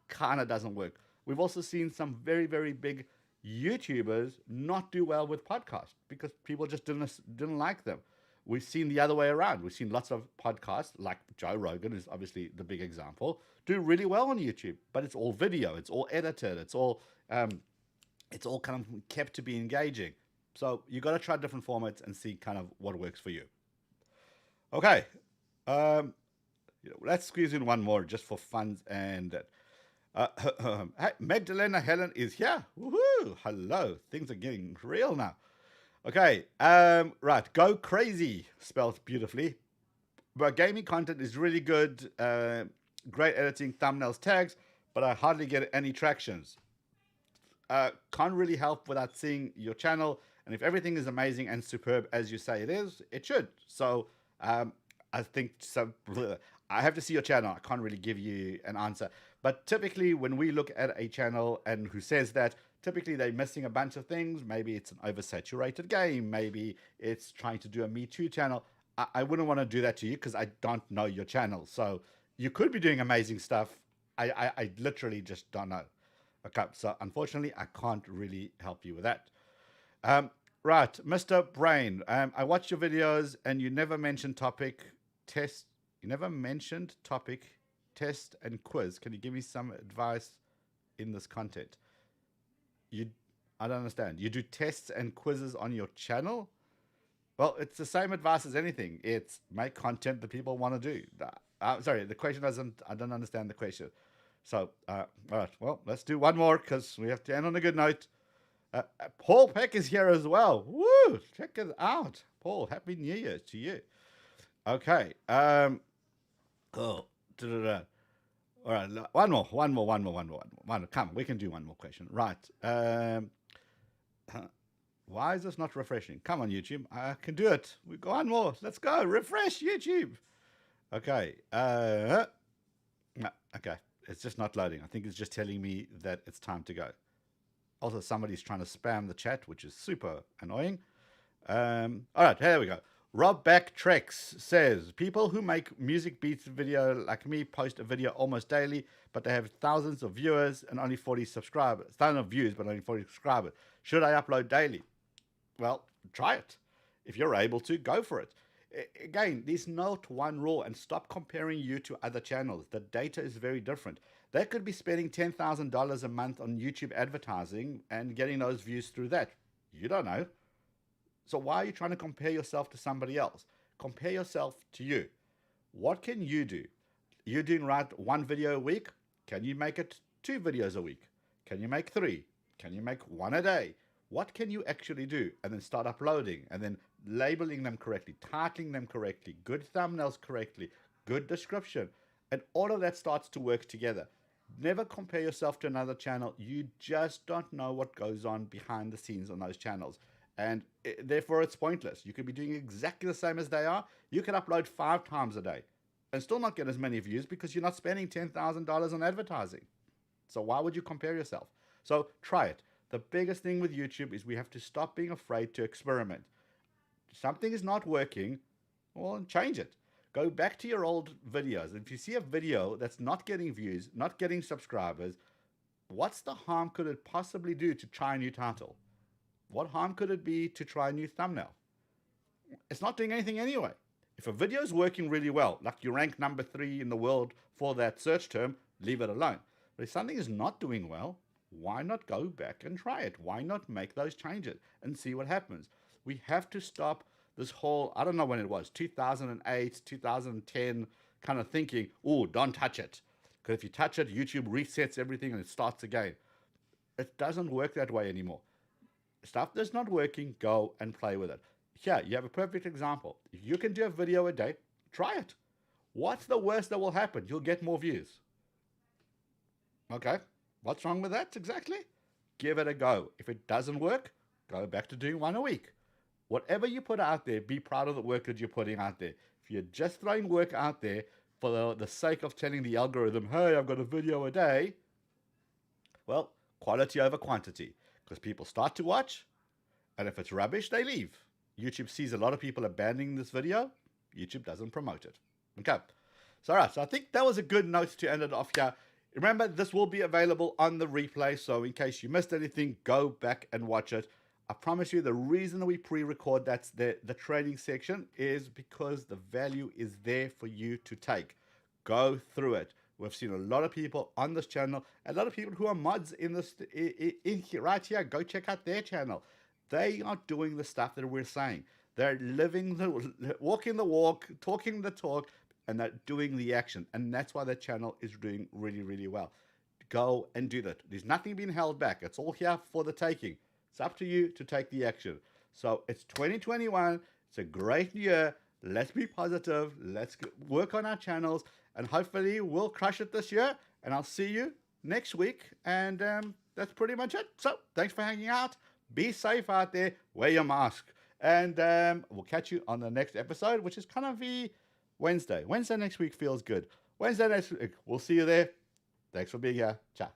kind of doesn't work. We've also seen some very, very big YouTubers not do well with podcasts because people just didn't like them. We've seen the other way around. We've seen lots of podcasts, like Joe Rogan is obviously the big example, do really well on YouTube, but it's all video, it's all edited, it's all kind of kept to be engaging. So you got to try different formats and see kind of what works for you. Okay, let's squeeze in one more just for fun and that. Hey, Magdalena Helen is here. Woohoo! Hello. Things are getting real now. Okay. Right. Go crazy. Spelled beautifully. But gaming content is really good. Great editing, thumbnails, tags, but I hardly get any tractions. Can't really help without seeing your channel. And if everything is amazing and superb as you say it is, it should. So I think so. I have to see your channel. I can't really give you an answer. But typically when we look at a channel and who says that, typically they're missing a bunch of things. Maybe it's an oversaturated game. Maybe it's trying to do a Me Too channel. I wouldn't want to do that to you because I don't know your channel. So you could be doing amazing stuff. I literally just don't know. Okay, so unfortunately, I can't really help you with that. Right, Mr. Brain, I watched your videos and you never mentioned topic, test. You never mentioned topic, test, and quiz. Can you give me some advice in this content? I don't understand. You do tests and quizzes on your channel? Well, it's the same advice as anything. It's make content that people want to do. Sorry, the question I don't understand the question. So, all right, well, let's do one more because we have to end on a good note. Paul Peck is here as well. Woo! Check it out. Paul, Happy New Year to you. Okay. All right, one more. Come, we can do one more question. Right. Why is this not refreshing? Come on, YouTube. I can do it. We go on more. Let's go. Refresh YouTube. Okay. Okay. It's just not loading. I think it's just telling me that it's time to go. Also, somebody's trying to spam the chat, which is super annoying. All right, here we go. Rob Backtrex says, people who make music beats video like me post a video almost daily, but they have thousands of viewers and only 40 subscribers. Thousands of views, but only 40 subscribers. Should I upload daily? Well, try it. If you're able to, go for it. Again, there's not one rule, and stop comparing you to other channels. The data is very different. They could be spending $10,000 a month on YouTube advertising and getting those views through that. You don't know. So why are you trying to compare yourself to somebody else? Compare yourself to you. What can you do? You're doing right one video a week. Can you make it 2 videos a week? Can you make 3? Can you make 1 a day? What can you actually do? And then start uploading and then labeling them correctly, titling them correctly, good thumbnails correctly, good description. And all of that starts to work together. Never compare yourself to another channel. You just don't know what goes on behind the scenes on those channels. And therefore, it's pointless. You could be doing exactly the same as they are. You can upload 5 times a day and still not get as many views because you're not spending $10,000 on advertising. So why would you compare yourself? So try it. The biggest thing with YouTube is we have to stop being afraid to experiment. Something is not working, well, change it. Go back to your old videos. If you see a video that's not getting views, not getting subscribers, what's the harm could it possibly do to try a new title? What harm could it be to try a new thumbnail? It's not doing anything anyway. If a video is working really well, like you rank number 3 in the world for that search term, leave it alone. But if something is not doing well, why not go back and try it? Why not make those changes and see what happens? We have to stop this whole, I don't know when it was, 2008, 2010 kind of thinking, oh, don't touch it. Because if you touch it, YouTube resets everything and it starts again. It doesn't work that way anymore. Stuff that's not working, go and play with it. Here, you have a perfect example. If you can do a video a day, try it. What's the worst that will happen? You'll get more views. Okay, what's wrong with that exactly? Give it a go. If it doesn't work, go back to doing 1 a week. Whatever you put out there, be proud of the work that you're putting out there. If you're just throwing work out there for the sake of telling the algorithm, hey, I've got a video a day, well, quality over quantity. Because people start to watch, and if it's rubbish, they leave. YouTube sees a lot of people abandoning this video. YouTube doesn't promote it. Okay. So, all right. So I think that was a good note to end it off here. Remember, this will be available on the replay. So in case you missed anything, go back and watch it. I promise you the reason we pre-record that's the training section is because the value is there for you to take. Go through it. We've seen a lot of people on this channel, a lot of people who are mods in this in here, right here. Go check out their channel. They are doing the stuff that we're saying. They're walking the walk, talking the talk, and they're doing the action. And that's why their channel is doing really, really well. Go and do that. There's nothing being held back. It's all here for the taking. It's up to you to take the action. So it's 2021. It's a great year. Let's be positive. Let's work on our channels. And hopefully we'll crush it this year. And I'll see you next week. And that's pretty much it. So thanks for hanging out. Be safe out there. Wear your mask. And we'll catch you on the next episode, which is kind of the Wednesday. Wednesday next week feels good. Wednesday next week. We'll see you there. Thanks for being here. Ciao.